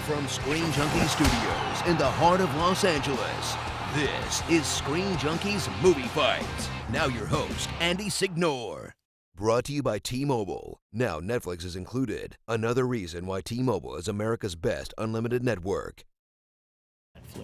from Screen Junkies Studios in the heart of Los Angeles, this is Screen Junkies Movie Fights. Now your host, Andy Signore. Brought to you by T-Mobile. Now Netflix is included. Another reason why T-Mobile is America's best unlimited network.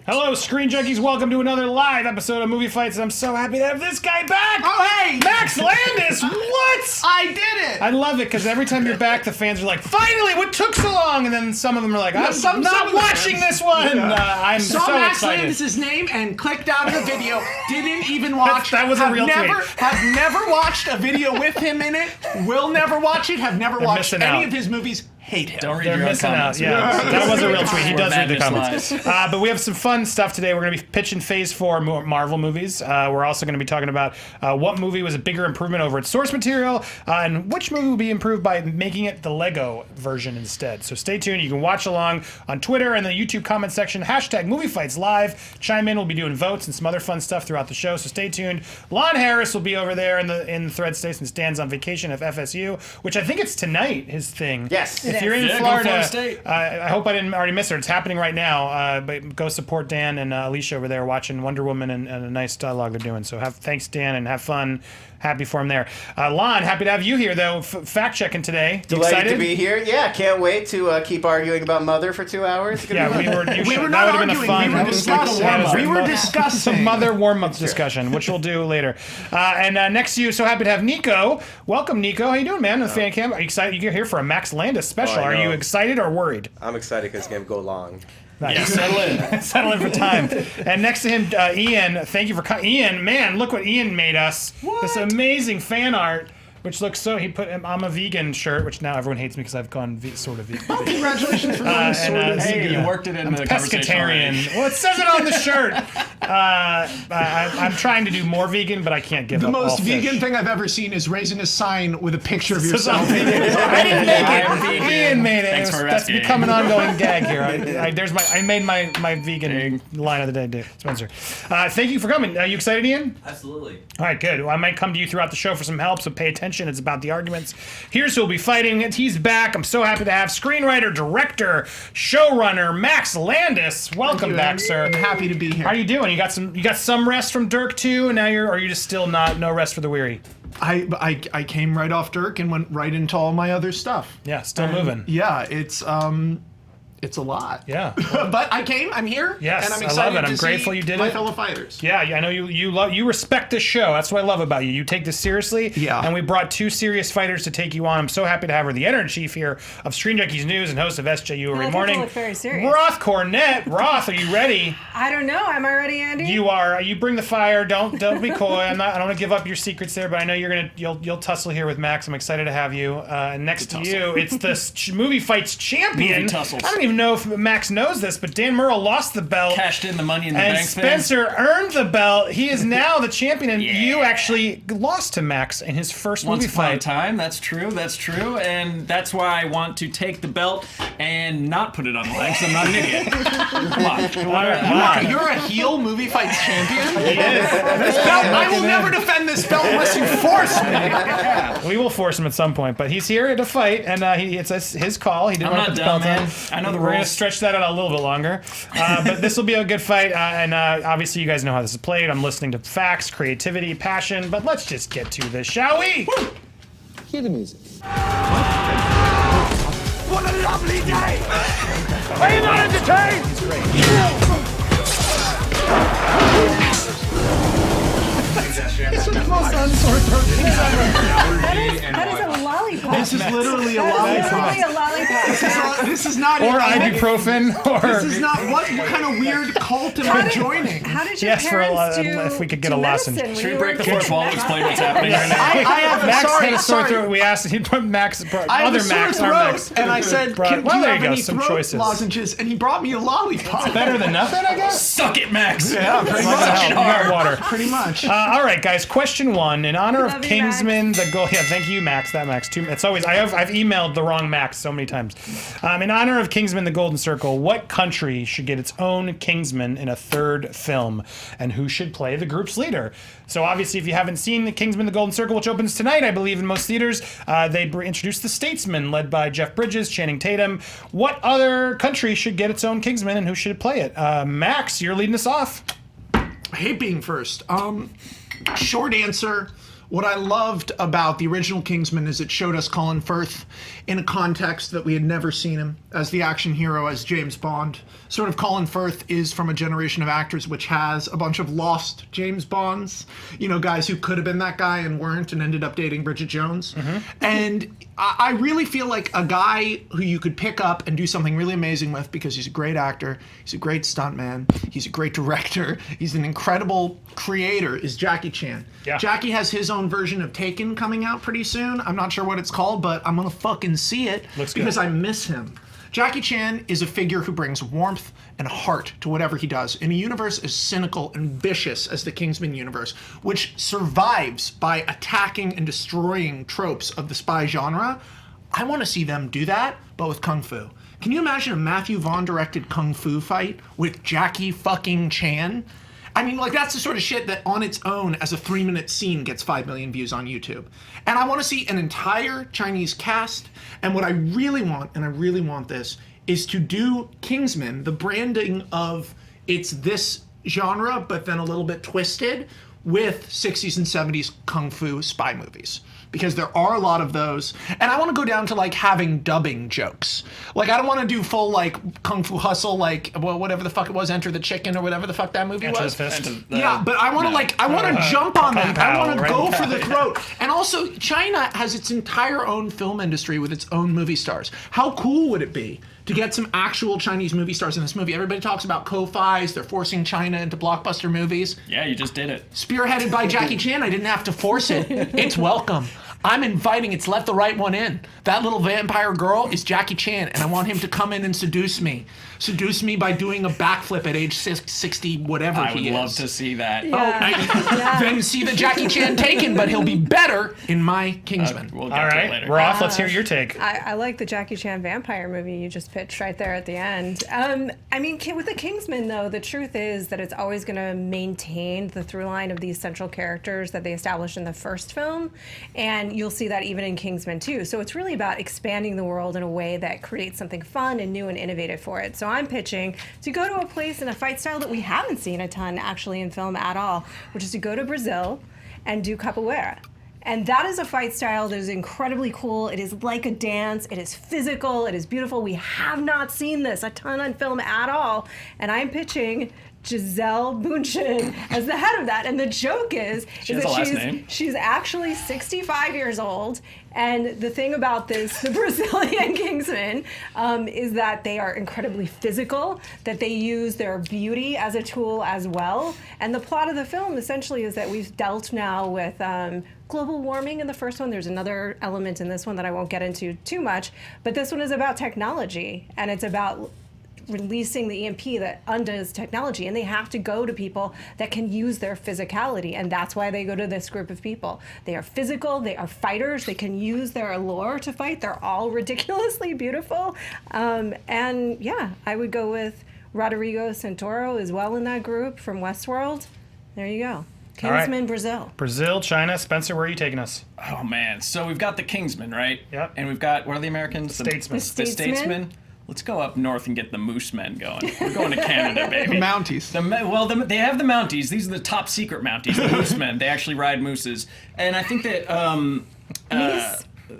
Hello, Screen Junkies. Welcome to another live episode of Movie Fights. I'm so happy to have this guy back. Oh, hey! Max Landis. What? I did it! I love it because every time you're back, the fans are like, finally, what took so long? And then some of them are like, I'm not watching this one. I'm so Max excited. Landis' name and clicked out of the video. Didn't even watch. That was a real tweet. Have never watched a video with him in it. Will never watch it. Have never watched any of his movies. Hate him. Don't read They're your own missing comments. out. Yeah, that was a real tweet. He does read the Madness comments. But we have some fun stuff today. We're going to be pitching Phase 4 Marvel movies. We're also going to be talking about what movie was a bigger improvement over its source material, and which movie will be improved by making it the Lego version instead. So stay tuned. You can watch along on Twitter and the YouTube comment section. Hashtag MovieFightsLive. Chime in. We'll be doing votes and some other fun stuff throughout the show. So stay tuned. Lon Harris will be over there in the thread station. Stan's on vacation at FSU, which I think it's tonight, his thing. Yes. If you're in Yeah, go Florida, Florida State. I hope I didn't already miss her. It's happening right now. But go support Dan and Alicia over there watching Wonder Woman and a nice dialogue they're doing. So thanks, Dan, and have fun. Happy for him there. Lon, happy to have you here, though. Fact checking today. Delighted to be here. Yeah, can't wait to keep arguing about Mother for 2 hours. Yeah, we were We were that not would have been a arguing. fun. We were discussing. We were discussing. Some mother warm-up discussion, which we'll do later. And next to you, so happy to have Nico. Welcome, Nico. How you doing, man? On the fan cam. Are you excited? You're here for a Max Landis special. I Are you know. excited or worried? I'm excited because it's going to go long. Nice. Yeah, settle in. Settle in for time. And next to him, Ian. Thank you for coming. Ian, man, look what Ian made us. This amazing fan art, which looks so. He put I'm a vegan shirt, which now everyone hates me because I've gone sort of vegan. Congratulations for going sort of Hey, vegan. you worked it in the conversation Pescatarian. already. Well, it says it on the shirt. I'm trying to do more vegan, but I can't give The up most all vegan fish. thing I've ever seen is raising a sign with a picture of So yourself. I didn't make I am it. vegan. Ian made it. Thanks for That's rescuing. become an ongoing gag here. I made my vegan line of the day, dude. Spencer. Thank you for coming. Are you excited, Ian? Absolutely. All right, good. Well, I might come to you throughout the show for some help, so pay attention. It's about the arguments. Here's who will be fighting. He's back. I'm so happy to have screenwriter, director, showrunner Max Landis. Welcome back, sir. I'm happy to be here. How are you doing? You got some rest from Dirk too, and now are you just still no rest for the weary? I came right off Dirk and went right into all my other stuff. Yeah, still moving. Yeah, it's a lot. Yeah. But I'm here. Yes, and I'm I excited love it. I'm to grateful see you did my it. fellow fighters. Yeah, I know you respect this show. That's what I love about you. You take this seriously. Yeah. And we brought two serious fighters to take you on. I'm so happy to have her, the editor-in-chief here of Screen Junkies News and host of SJU every morning. Look very serious. Roth Cornett. Roth, are you ready? I don't know. Am I ready, Andy? You are. You bring the fire. Don't be coy. I don't want to give up your secrets there, but I know you'll tussle here with Max. I'm excited to have you. And next to you, it's the Movie Fights champion. Movie tussles. I don't even know if Max knows this, but Dan Murrell lost the belt. Cashed in the money in the And bank. Spencer earned the belt. He is now the champion, and you actually lost to Max in his first Once movie upon a fight. time, that's true, and that's why I want to take the belt and not put it on the leg, because I'm not an idiot. Come on. You're a heel movie fights champion? He is. This belt, I will never defend this belt unless you force me. We will force him at some point, but he's here to fight, and it's his call. He didn't I'm want to not put the dumb, belt on. man. I know the We're going to rules. stretch that out a little bit longer, but this will be a good fight, and obviously you guys know how this is played. I'm listening to facts, creativity, passion, but let's just get to this, shall we? Hear the music. What a lovely day! Are you not entertained? He's great. This is the most unsort thing ever. That is a lollipop. This is literally a That is lollipop. literally a lollipop. This is not Or even- ibuprofen, or This is not what kind of weird cult am I joining? How did your Yes, for a parents lot- do if we could get do a lesson. medicine when Should we you break were the fourth kids? wall and explain what's happening right now? I have Max sorry, had a sore sorry. throat. We asked, he put Max, I have other a sore Max, our throat, Max. and I said, Brought- "Can well, you there have you go, any some throat choices. lozenges?" And he brought me a lollipop. Better than nothing, I guess? Suck it, Max. Yeah, pretty What the much. hell? You got water. Pretty much. All right, guys. Question one. In honor of Love you, Kingsman, the goal. Yeah, thank you, Max. That Max. It's always, I've emailed the wrong Max so many times. In honor of Kingsman: The Golden Circle, what country should get its own Kingsman in a third film, and who should play the group's leader? So obviously, if you haven't seen the Kingsman: The Golden Circle, which opens tonight, I believe in most theaters, they introduced the Statesman, led by Jeff Bridges, Channing Tatum. What other country should get its own Kingsman, and who should play it? Max, you're leading us off. I hate being first. Short answer. What I loved about the original Kingsman is it showed us Colin Firth in a context that we had never seen him as the action hero, as James Bond. Sort of Colin Firth is from a generation of actors which has a bunch of lost James Bonds, you know, guys who could have been that guy and weren't and ended up dating Bridget Jones. And I really feel like a guy who you could pick up and do something really amazing with, because he's a great actor, he's a great stuntman, he's a great director, he's an incredible creator, is Jackie Chan. Yeah. Jackie has his own version of Taken coming out pretty soon. I'm not sure what it's called, but I'm gonna fucking see it because I miss him. Jackie Chan is a figure who brings warmth and heart to whatever he does in a universe as cynical and vicious as the Kingsman universe, which survives by attacking and destroying tropes of the spy genre. I want to see them do that, but with Kung Fu. Can you imagine a Matthew Vaughn directed Kung Fu fight with Jackie fucking Chan? I mean, like, that's the sort of shit that on its own as a 3-minute scene gets 5 million views on YouTube. And I want to see an entire Chinese cast. And what I really want, and I really want this, is to do Kingsman, the branding of it's this genre, but then a little bit twisted, with 60s and 70s Kung Fu spy movies. Because there are a lot of those. And I want to go down to, like, having dubbing jokes. Like, I don't want to do full, like, Kung Fu Hustle, like, well, whatever the fuck it was, Enter the Chicken, or whatever the fuck that movie Enter was. the Fist. Yeah, but I want to, I want to jump on that. I want to right? go for the throat. And also, China has its entire own film industry with its own movie stars. How cool would it be to get some actual Chinese movie stars in this movie? Everybody talks about Ko-Fis. They're forcing China into blockbuster movies. Yeah, you just did it. Spearheaded by Jackie Chan. I didn't have to force it. It's welcome. I'm inviting, it's let the right one in. That little vampire girl is Jackie Chan, and I want him to come in and seduce me. Seduce me by doing a backflip at age 60, whatever I he would is. love to see that. Then see the Jackie Chan Taken, but he'll be better in my Kingsman. We'll get All to it right, later. Roth, let's hear your take. I like the Jackie Chan vampire movie you just pitched right there at the end. I mean, with the Kingsman, though, the truth is that it's always going to maintain the through line of these central characters that they established in the first film, and you'll see that even in Kingsman 2. So it's really about expanding the world in a way that creates something fun and new and innovative for it. So I'm pitching to go to a place in a fight style that we haven't seen a ton actually in film at all, which is to go to Brazil and do capoeira. And that is a fight style that is incredibly cool. It is like a dance. It is physical. It is beautiful. We have not seen this a ton on film at all. And I'm pitching Giselle Bundchen as the head of that. And the joke is that she's actually 65 years old. And the thing about this, the Brazilian Kingsmen, is that they are incredibly physical, that they use their beauty as a tool as well. And the plot of the film essentially is that we've dealt now with global warming in the first one. There's another element in this one that I won't get into too much. But this one is about technology, and it's about releasing the EMP that undoes technology, and they have to go to people that can use their physicality, and that's why they go to this group of people. They are physical, they are fighters, they can use their allure to fight, they're all ridiculously beautiful, and yeah, I would go with Rodrigo Santoro as well in that group from Westworld. There you go. Kingsman, right. Brazil. Brazil, China. Spencer, where are you taking us? Oh, man. So we've got the Kingsman, right? Yep. And we've got, what are the Americans? Statesmen. The Statesmen. Let's go up north and get the Moose Men going. We're going to Canada, baby. The Mounties. They have the Mounties. These are the top secret Mounties, the Moose Men. They actually ride mooses. And I think that...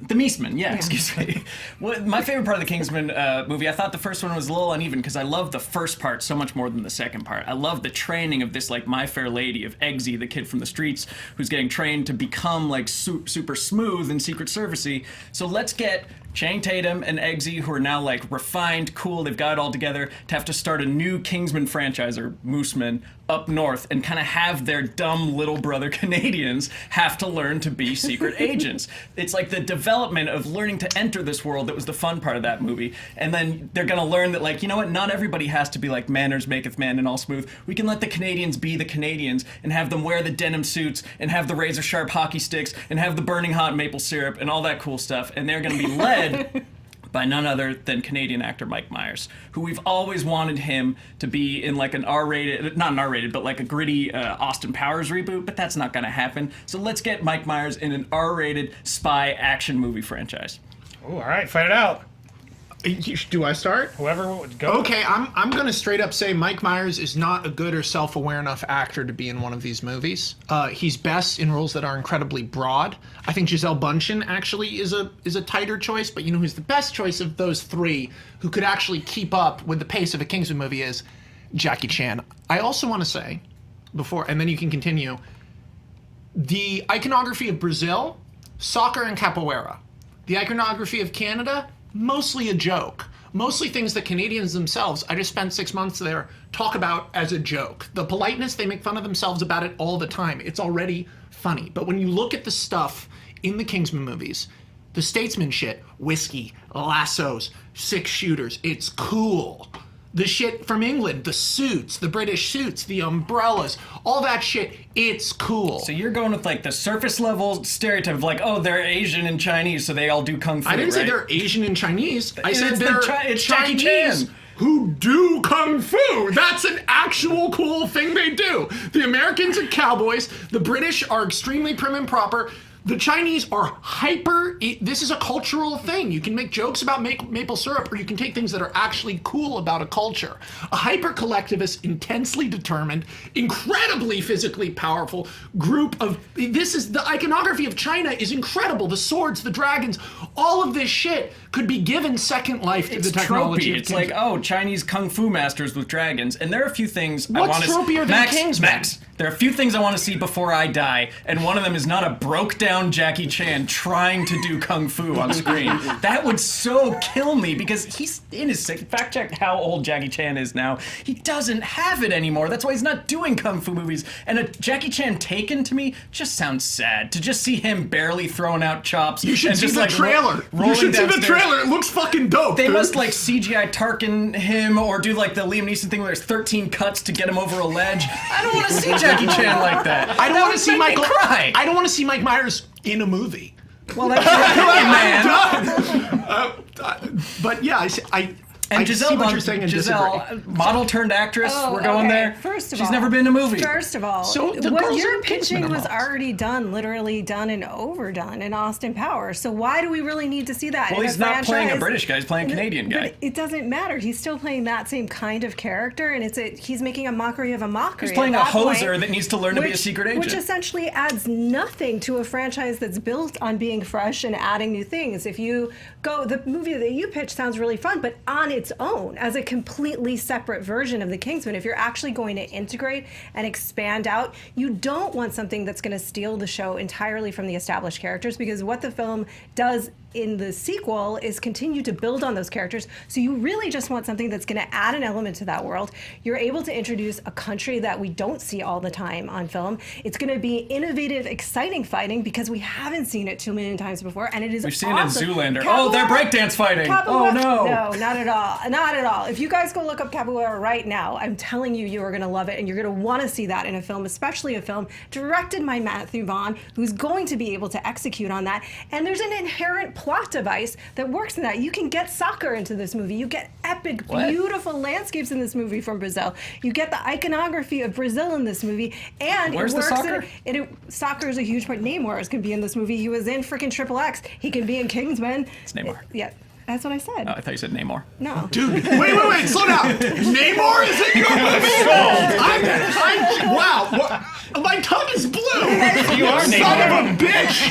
the Meeseman, yeah, excuse me. Well, my favorite part of the Kingsman movie, I thought the first one was a little uneven because I love the first part so much more than the second part. I love the training of this, like, My Fair Lady of Eggsy, the kid from the streets who's getting trained to become, like, super smooth and Secret Service-y. So let's get Channing Tatum and Eggsy, who are now like refined, cool, they've got it all together, to have to start a new Kingsman franchise, or Mooseman, up north, and kind of have their dumb little brother Canadians have to learn to be secret agents. It's like the development of learning to enter this world that was the fun part of that movie. And then they're gonna learn that, like, you know what, not everybody has to be like manners maketh man and all smooth. We can let the Canadians be the Canadians and have them wear the denim suits and have the razor sharp hockey sticks and have the burning hot maple syrup and all that cool stuff. And they're gonna be led by none other than Canadian actor Mike Myers, who we've always wanted him to be in like an R-rated, not an R-rated, but like a gritty Austin Powers reboot, but that's not gonna happen. So let's get Mike Myers in an R-rated spy action movie franchise. Oh, all right, fight it out. Do I start? Whoever would go. Okay, I'm going to straight up say Mike Myers is not a good or self-aware enough actor to be in one of these movies. He's best in roles that are incredibly broad. I think Gisele Bündchen actually is a tighter choice, but you know who's the best choice of those three who could actually keep up with the pace of a Kingsman movie is Jackie Chan. I also want to say, before, and then you can continue, the iconography of Brazil, soccer and capoeira. The iconography of Canada, mostly a joke. Mostly things that Canadians themselves, I just spent 6 months there, talk about as a joke. The politeness, they make fun of themselves about it all the time. It's already funny. But when you look at the stuff in the Kingsman movies, the statesman shit, whiskey, lassos, 6-shooters, it's cool. The shit from England, the suits, the British suits, the umbrellas, all that shit, it's cool. So you're going with like the surface level stereotype of like, oh, they're Asian and Chinese, so they all do kung fu. I didn't say right? they're Asian and Chinese. I said It's they're it's Jackie Chinese Chan. who do kung fu. That's an actual cool thing they do. The Americans are cowboys. The British are extremely prim and proper. The Chinese are hyper. This is a cultural thing. You can make jokes about maple syrup, or you can take things that are actually cool about a culture. A hyper collectivist, intensely determined, incredibly physically powerful group of. This is the iconography of China is incredible. The swords, the dragons, all of this shit could be given second life to the technology. Tropey. It's like, oh, Chinese kung fu masters with dragons. And there are a few things I What's want to see. tropier than Kingsman? Max, there are a few things I want to see before I die, and one of them is not a broke down Jackie Chan trying to do kung fu on screen. That would so kill me, because he's in his fact check how old Jackie Chan is now. He doesn't have it anymore. That's why he's not doing kung fu movies. And a Jackie Chan Taken to me just sounds sad. To just see him barely throwing out chops. You should and see just the like trailer. rolling You should see the downstairs. trailer. It looks fucking dope. They dude. must like CGI Tarkin him, or do like the Liam Neeson thing where there's 13 cuts to get him over a ledge. I don't want to see Jackie Chan like that. I don't want to see Mike Michael. cry. I don't want to see Mike Myers in a movie. Well, that's your opinion, man. But yeah, I And see what you're saying and Giselle, disagree. model turned actress. We're going okay. there. First of She's all, never been in a movie. First of all, So the what girls you're in Kingsman pitching are was models. already done, literally done and overdone in Austin Powers. So why do we really need to see that? Well, in he's a not playing a franchise? British guy. He's playing a Canadian guy. But it doesn't matter. He's still playing that same kind of character, and he's making a mockery of a mockery. He's playing a at that hoser point, that needs to learn to be a secret agent. Which essentially adds nothing to a franchise that's built on being fresh and adding new things. If you go, the movie that you pitched sounds really fun, but on its own, as a completely separate version of the Kingsman, if you're actually going to integrate and expand out, you don't want something that's going to steal the show entirely from the established characters, because what the film does in the sequel is continue to build on those characters. So you really just want something that's going to add an element to that world. You're able to introduce a country that we don't see all the time on film. It's going to be innovative, exciting fighting, because we haven't seen it 2 million times before, and it is We've seen awesome. it in Zoolander. Capoeira- Oh, they're breakdance fighting. Capoeira- Oh, no. No, not at all. Not at all. If you guys go look up Capoeira right now, I'm telling you, you are going to love it, and you're going to want to see that in a film, especially a film directed by Matthew Vaughn, who's going to be able to execute on that. And there's an inherent plot device that works in that. You can get soccer into this movie. You get epic, beautiful landscapes in this movie from Brazil. You get the iconography of Brazil in this movie, and Where's it the works. soccer? Soccer is a huge part. Namor can be in this movie. He was in freaking XXX. He can be in Kingsman. It's Namor. Yeah, that's what I said. Oh, I thought you said Namor. No. Dude, wait, slow down. Namor is in your movie? Wow, my tongue is blue. You are Son Namor. of a bitch.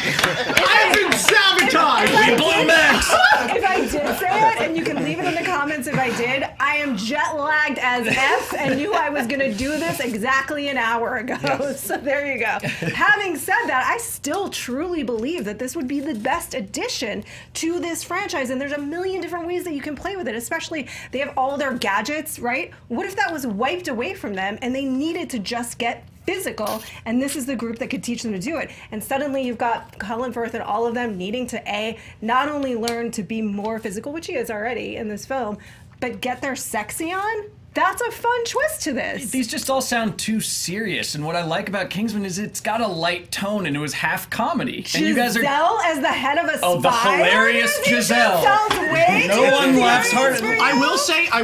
I've been sabotaged. Blue Max! If I did say it, and you can leave it in the comments if I did. I am jet lagged as F and knew I was going to do this exactly an hour ago. Yes. So there you go. Having said that, I still truly believe that this would be the best addition to this franchise, and there's a million different ways that you can play with it, especially they have all their gadgets, right? What if that was wiped away from them and they needed to just get physical, and this is the group that could teach them to do it? And suddenly you've got Colin Firth and all of them needing to not only learn to be more physical, which he is already in this film, but get their sexy on. That's a fun twist to this. These just all sound too serious, and what I like about Kingsman is it's got a light tone, and it was half comedy. Giselle And you guys are as the head of a spy. Oh, the hilarious Giselle. Sounds way No too one laughs serious harder. for I you.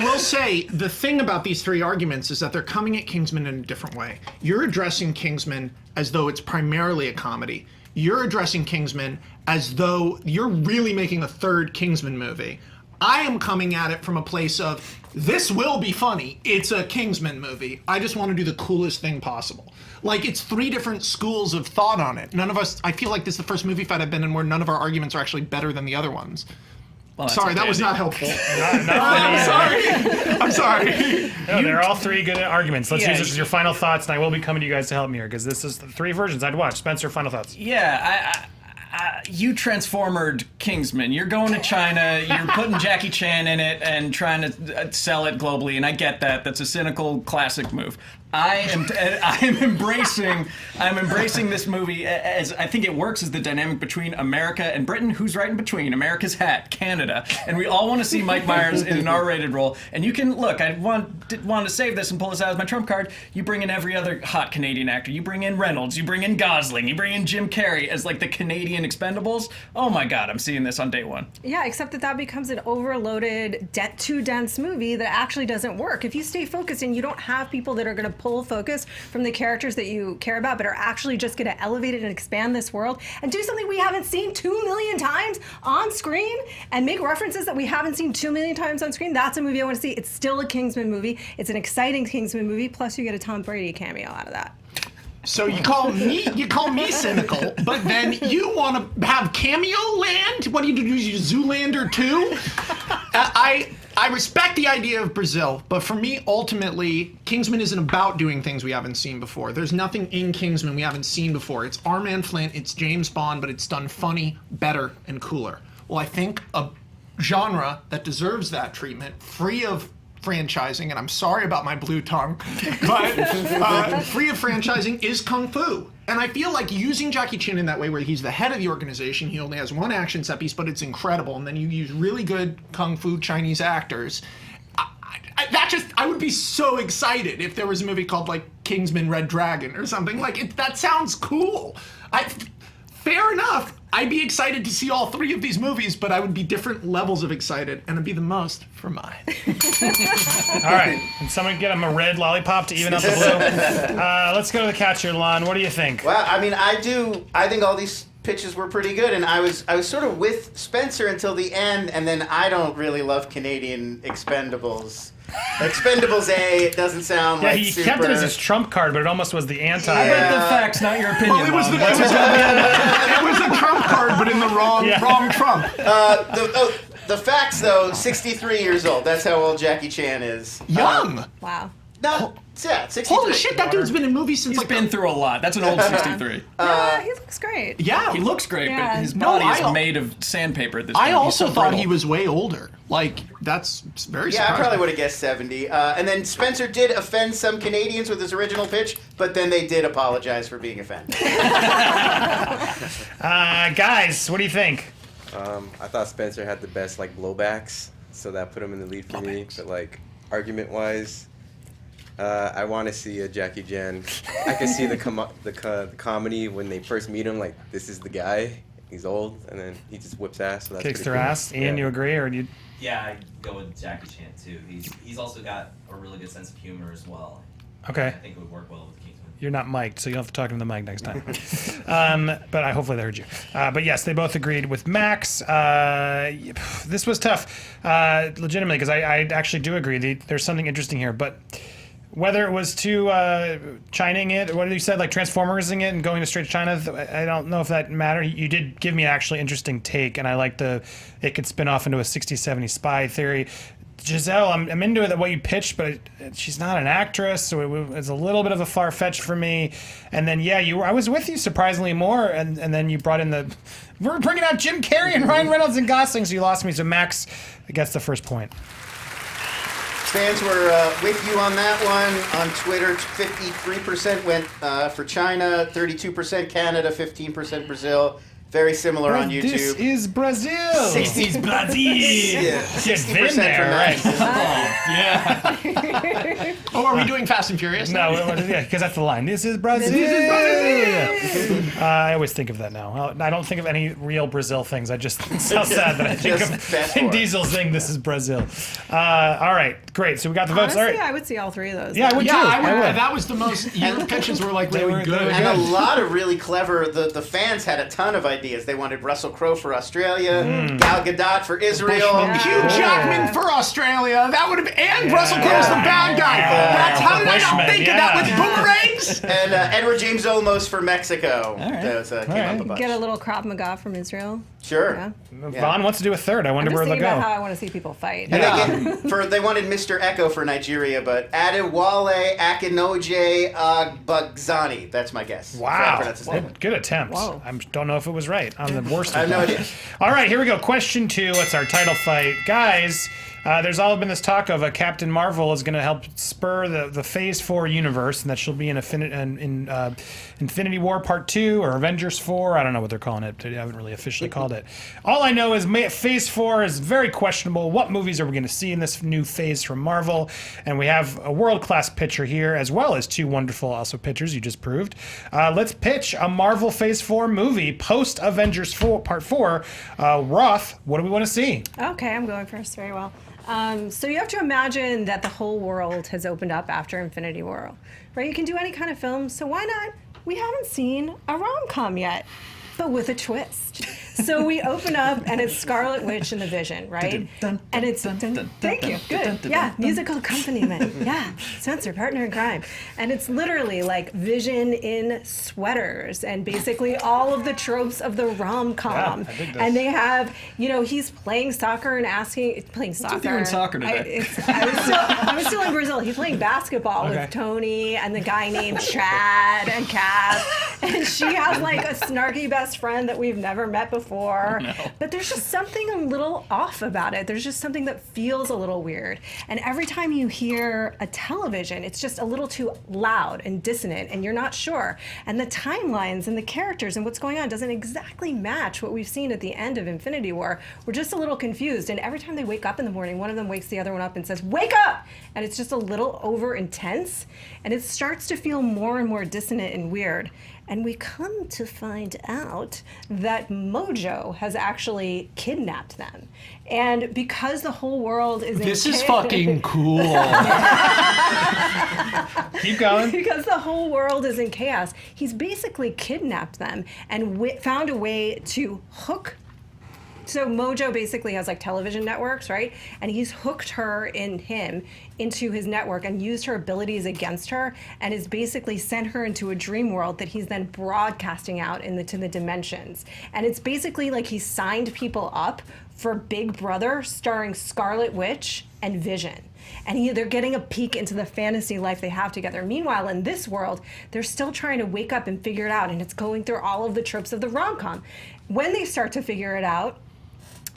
will say, the thing about these three arguments is that they're coming at Kingsman in a different way. You're addressing Kingsman as though it's primarily a comedy. You're addressing Kingsman as though you're really making a third Kingsman movie. I am coming at it from a place of, this will be funny. It's a Kingsman movie. I just want to do the coolest thing possible. Like, it's three different schools of thought on it. None of us, I feel like this is the first movie fight I've been in where none of our arguments are actually better than the other ones. Well, Sorry, that was not helpful. I'm I'm sorry. No, they're all three good arguments. Let's use this as your final thoughts, and I will be coming to you guys to help me here, because this is the three versions I'd watch. Spencer, final thoughts. Yeah, you transformered Kingsman. You're going to China, you're putting Jackie Chan in it and trying to sell it globally, and I get that. That's a cynical classic move. I'm embracing this movie as I think it works as the dynamic between America and Britain. Who's right in between? America's hat, Canada, and we all want to see Mike Myers in an R-rated role. And you can look. I want to save this and pull this out as my trump card. You bring in every other hot Canadian actor. You bring in Reynolds. You bring in Gosling. You bring in Jim Carrey as like the Canadian Expendables. Oh my God, I'm seeing this on day one. Yeah, except that becomes an overloaded, too dense movie that actually doesn't work. If you stay focused and you don't have people that are going to pull focus from the characters that you care about, but are actually just going to elevate it and expand this world and do something we haven't seen 2 million times on screen and make references that we haven't seen 2 million times on screen, that's a movie I want to see. It's still a Kingsman movie. It's an exciting Kingsman movie. Plus, you get a Tom Brady cameo out of that. So you call me cynical, but then you want to have Cameo Land? What do you do? Zoolander 2? I respect the idea of Brazil, but for me, ultimately, Kingsman isn't about doing things we haven't seen before. There's nothing in Kingsman we haven't seen before. It's Our Man Flint, it's James Bond, but it's done funny, better, and cooler. Well, I think a genre that deserves that treatment, free of franchising, and I'm sorry about my blue tongue, but free of franchising is Kung Fu. And I feel like using Jackie Chan in that way, where he's the head of the organization, he only has one action set piece, but it's incredible, and then you use really good Kung Fu Chinese actors. I would be so excited if there was a movie called like Kingsman Red Dragon or something. Like, that sounds cool. Fair enough. I'd be excited to see all three of these movies, but I would be different levels of excited, and it'd be the most for mine. All right. Can someone get him a red lollipop to even out the blue? Let's go to the couch here, Lon. What do you think? Well, I mean, I think all these pitches were pretty good, and I was sort of with Spencer until the end, and then I don't really love Canadian Expendables. Expendables A, it doesn't sound like he super... kept it as his trump card, but it almost was the anti. I bet the facts, not your opinion. Well, it was Lon. it was the trump card, but in the wrong trump. The facts, though, 63 years old. That's how old Jackie Chan is. Young. Wow. No, yeah, 63. Holy shit, that dude's been in movies since He's been through a lot. That's an old 63. Yeah, he looks great. Yeah. He looks great, Yeah. but his No, body is made of sandpaper at this point. I He's also so thought brittle. he was way older. Like, that's very Yeah, I surprising. probably would have guessed 70. And then Spencer did offend some Canadians with his original pitch, but then they did apologize for being offended. Guys, what do you think? I thought Spencer had the best blowbacks, so that put him in the lead for me. But argument-wise, I want to see a Jackie Chan. I can see the comedy when they first meet him. Like, this is the guy. He's old, and then he just whips ass. So that's Kicks pretty their cool. ass. Ian, you agree, or do you? Yeah, I go with Jackie Chan too. He's also got a really good sense of humor as well. Okay. I think it would work well with Kingsman. You're not mic'd, so you'll have to talk into the mic next time. But hopefully they heard you. But yes, they both agreed with Max. This was tough, legitimately, because I actually do agree. There's something interesting here. But Whether it was to Chining it, what did you say, like Transformersing it and going straight to China, I don't know if that mattered. You did give me an actually interesting take, and I like it could spin off into a 60s, 70s spy theory. Giselle, I'm into it, what you pitched, but she's not an actress, so it's a little bit of a far-fetched for me. And then, I was with you surprisingly more, and then you brought in we're bringing out Jim Carrey and Ryan Reynolds and Gosling, so you lost me. So Max gets the first point. Fans were with you on that one. On Twitter, 53% went for China, 32% Canada, 15% Brazil. Very similar on YouTube. This is Brazil. 60s Brazil. Yeah, 60% right? Yeah. Oh, are we doing Fast and Furious? No, because that's the line. This is Brazil. I always think of that now. I don't think of any real Brazil things. It's so sad that I think of Vin Diesel saying this is Brazil. All right, great. So we got the votes. Honestly, All right. I would see all three of those. Yeah, I would too. I would. I would. That was the most. Your pitches were like really good. And a lot of really clever. The fans had a ton of ideas. They wanted Russell Crowe for Australia, Gal Gadot for Israel, Hugh Jackman for Australia. That would have, and Russell Crowe's the bad guy. That's how did I not think of that with boomerangs? and Edward James Olmos for Mexico. right. Those came up a bunch. Get a little Krav Maga from Israel. Sure. Yeah. Vaughn wants to do a third. I wonder I'm where just they'll thinking go. about how I want to see people fight. And they wanted Mr. Echo for Nigeria, but Adewale Akinoje Bagzani. That's my guess. Wow. That's his name. Good attempt. Whoa. I don't know if it was right. I'm the worst. I have no idea. All right, here we go. Question 2. It's our title fight. Guys, there's all been this talk of Captain Marvel is going to help spur the Phase 4 universe, and that she'll be in Infinity War Part 2 or Avengers 4. I don't know what they're calling it. They haven't really officially called it. All I know is Phase 4 is very questionable. What movies are we going to see in this new phase from Marvel? And we have a world-class pitcher here, as well as 2 wonderful also pitchers you just proved. Let's pitch a Marvel Phase 4 movie post-Avengers Part 4. Roth, what do we want to see? Okay, I'm going first. Very well. So you have to imagine that the whole world has opened up after Infinity War, right? You can do any kind of film, so why not? We haven't seen a rom-com yet, but with a twist. So we open up and it's Scarlet Witch and the Vision, right? And it's thank you, good, yeah, musical accompaniment, yeah, Spencer, partner in crime, and it's literally like Vision in sweaters and basically all of the tropes of the rom-com. Yeah, and they have, he's playing soccer and playing soccer. What are you doing soccer today? I was still in Brazil. He's playing basketball with Tony and the guy named Chad and Cass, and she has like a snarky best friend that we've never met before. But there's just something a little off about it. There's just something that feels a little weird. And every time you hear a television, it's just a little too loud and dissonant, and you're not sure. And the timelines and the characters and what's going on doesn't exactly match what we've seen at the end of Infinity War. We're just a little confused. And every time they wake up in the morning, one of them wakes the other one up and says, "Wake up!" And it's just a little over intense. And it starts to feel more and more dissonant and weird. And we come to find out that Mojo has actually kidnapped them. And because the whole world is This is fucking cool. Keep going. Because the whole world is in chaos, he's basically kidnapped them and found a way to hook. So Mojo basically has like television networks, right? And he's hooked her into his network and used her abilities against her, and has basically sent her into a dream world that he's then broadcasting out to the dimensions. And it's basically like he signed people up for Big Brother starring Scarlet Witch and Vision. And they're getting a peek into the fantasy life they have together. Meanwhile, in this world, they're still trying to wake up and figure it out, and it's going through all of the tropes of the rom-com. When they start to figure it out,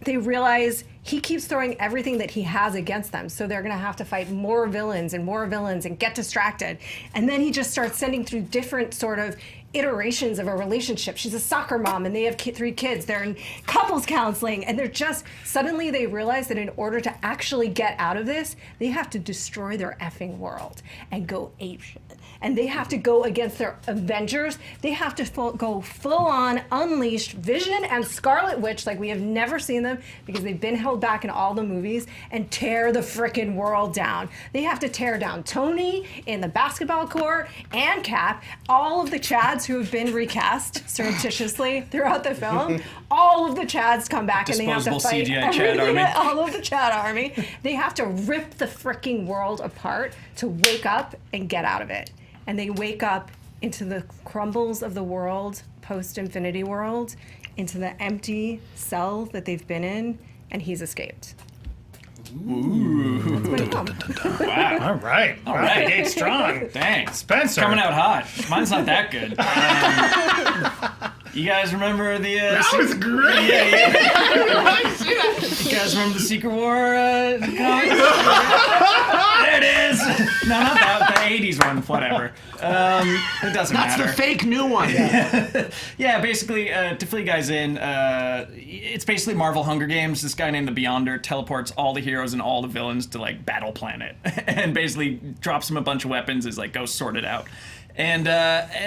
they realize he keeps throwing everything that he has against them. So they're going to have to fight more villains and get distracted. And then he just starts sending through different sort of iterations of a relationship. She's a soccer mom and they have 3 kids. They're in couples counseling, and suddenly they realize that in order to actually get out of this, they have to destroy their effing world and go apeshit. And they have to go against their Avengers. They have to go full on unleashed Vision and Scarlet Witch like we have never seen them, because they've been held held back in all the movies and tear the frickin' world down. They have to tear down Tony in the basketball court and Cap, all of the Chads who have been recast surreptitiously throughout the film. All of the Chads come back and they have to fight CGI Chad army. all of the Chad army. They have to rip the fricking world apart to wake up and get out of it. And they wake up into the crumbles of the world, post-Infinity World, into the empty cell that they've been in, and he's escaped. Ooh. That's my film. Wow. All right. All right. Gate strong. Dang. Spencer. Coming out hot. Mine's not that good. You guys remember the... That was great! You guys remember the Secret War comic? There it is! No, not that. The 80s one. Whatever. It doesn't That's matter. the fake new one. Yeah, basically, to fill you guys in, it's basically Marvel Hunger Games. This guy named the Beyonder teleports all the heroes and all the villains to, like, Battle Planet. And basically drops them a bunch of weapons, is like, go sort it out. And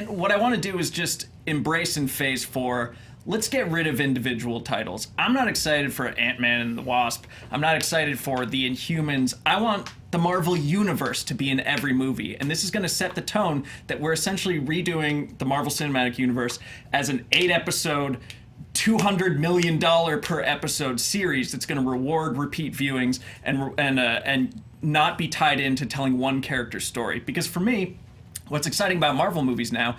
what I want to do is just embrace in Phase 4, let's get rid of individual titles. I'm not excited for Ant-Man and the Wasp. I'm not excited for the Inhumans. I want the Marvel Universe to be in every movie. And this is going to set the tone that we're essentially redoing the Marvel Cinematic Universe as an 8-episode, $200 million per episode series that's going to reward repeat viewings and not be tied into telling one character's story. Because for me, what's exciting about Marvel movies now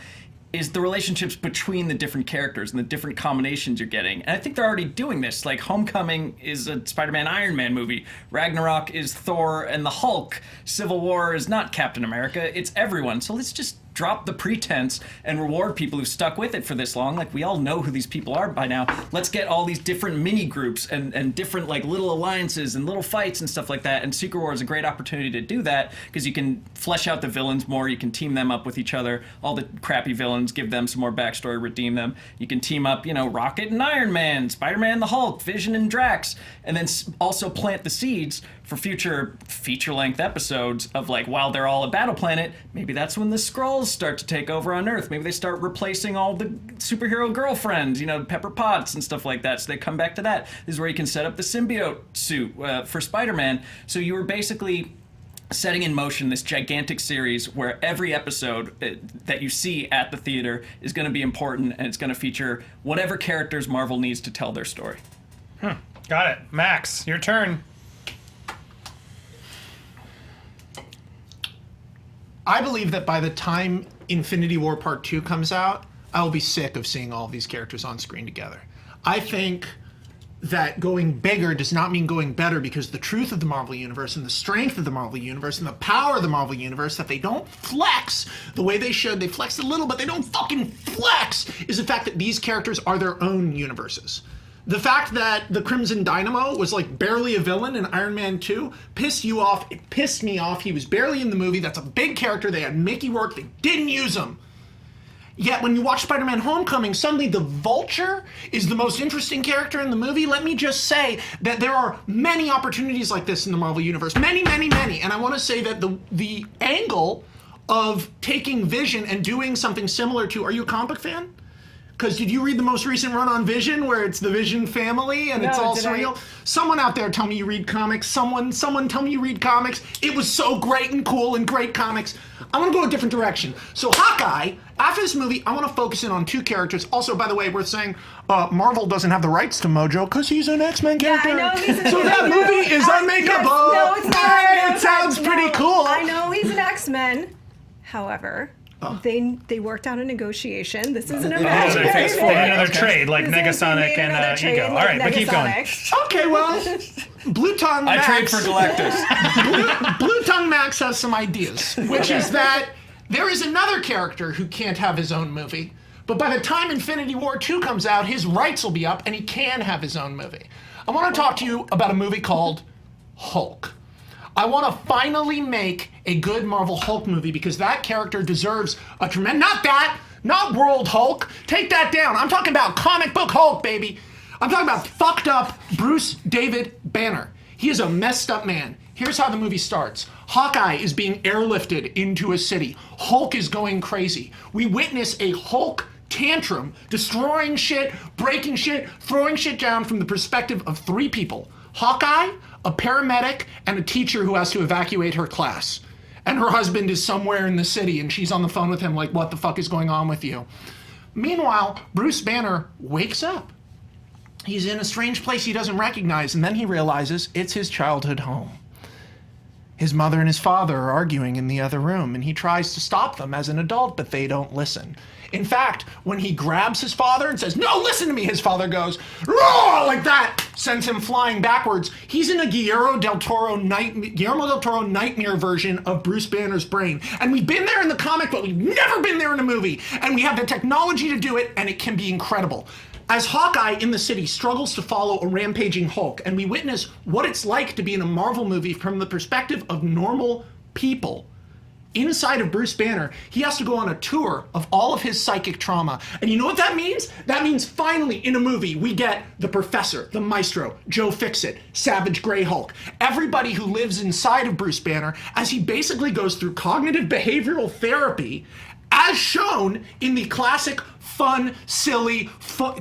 is the relationships between the different characters and the different combinations you're getting. And I think they're already doing this. Like, Homecoming is a Spider-Man Iron Man movie. Ragnarok is Thor and the Hulk. Civil War is not Captain America. It's everyone. So let's just drop the pretense and reward people who've stuck with it for this long. Like, we all know who these people are by now. Let's get all these different mini groups and different, like, little alliances and little fights and stuff like that. And Secret War is a great opportunity to do that because you can flesh out the villains more. You can team them up with each other. All the crappy villains, give them some more backstory, redeem them. You can team up, Rocket and Iron Man, Spider-Man and the Hulk, Vision and Drax, and then also plant the seeds for future feature-length episodes of, like, while they're all at Battle Planet, maybe that's when the Skrulls start to take over on Earth. Maybe they start replacing all the superhero girlfriends, Pepper Potts and stuff like that, so they come back to that. This is where you can set up the symbiote suit for Spider-Man. So you were basically setting in motion this gigantic series where every episode that you see at the theater is going to be important, and it's going to feature whatever characters Marvel needs to tell their story. Got it. Max, your turn. I believe that by the time Infinity War Part 2 comes out, I will be sick of seeing all these characters on screen together. I think that going bigger does not mean going better, because the truth of the Marvel Universe and the strength of the Marvel Universe and the power of the Marvel Universe that they don't flex the way they should. They flex a little, but they don't fucking flex, is the fact that these characters are their own universes. The fact that the Crimson Dynamo was like barely a villain in Iron Man 2 pissed you off. It pissed me off. He was barely in the movie. That's a big character. They had Mickey Rourke. They didn't use him. Yet when you watch Spider-Man Homecoming, suddenly the Vulture is the most interesting character in the movie. Let me just say that there are many opportunities like this in the Marvel Universe. Many, many, many. And I want to say that the angle of taking Vision and doing something similar to... Are you a comic book fan? Because did you read the most recent run on Vision, where it's the Vision family and it's all surreal? Someone out there tell me you read comics. Someone tell me you read comics. It was so great and cool and great comics. I want to go a different direction. So Hawkeye, after this movie, I want to focus in on two characters. Also, by the way, we're saying Marvel doesn't have the rights to Mojo because he's an X-Men character. Yeah, I know he's an so that movie is unmakeable. No, it's not. Hey, it sounds pretty cool. I know he's an X-Men. However, they worked out a negotiation. This is an imaginary Phase 4, another thing. trade, like Negasonic and Ego. All right, but keep going. Okay, well, Blue Tongue Max. I trade for Galactus. Blue Tongue Max has some ideas, which is that there is another character who can't have his own movie, but by the time Infinity War 2 comes out, his rights will be up and he can have his own movie. I want to talk to you about a movie called Hulk. I want to finally make a good Marvel Hulk movie because that character deserves a tremendous... Not World Hulk. Take that down. I'm talking about comic book Hulk, baby. I'm talking about fucked up Bruce David Banner. He is a messed up man. Here's how the movie starts. Hawkeye is being airlifted into a city. Hulk is going crazy. We witness a Hulk tantrum, destroying shit, breaking shit, throwing shit down from the perspective of three people. Hawkeye, a paramedic, and a teacher who has to evacuate her class. And her husband is somewhere in the city, and she's on the phone with him like, what the fuck is going on with you? Meanwhile, Bruce Banner wakes up. He's in a strange place he doesn't recognize, and then he realizes it's his childhood home. His mother and his father are arguing in the other room, and he tries to stop them as an adult, but they don't listen. In fact, when he grabs his father and says, "No, listen to me," his father goes, "Roar!" like that, sends him flying backwards. He's in a Guillermo del Toro nightmare version of Bruce Banner's brain. And we've been there in the comic, but we've never been there in a movie. And we have the technology to do it, and it can be incredible. As Hawkeye in the city struggles to follow a rampaging Hulk, and we witness what it's like to be in a Marvel movie from the perspective of normal people, inside of Bruce Banner, he has to go on a tour of all of his psychic trauma. And you know what that means? That means finally in a movie we get the Professor, the Maestro, Joe Fixit, Savage Grey Hulk, everybody who lives inside of Bruce Banner as he basically goes through cognitive behavioral therapy as shown in the classic fun, silly,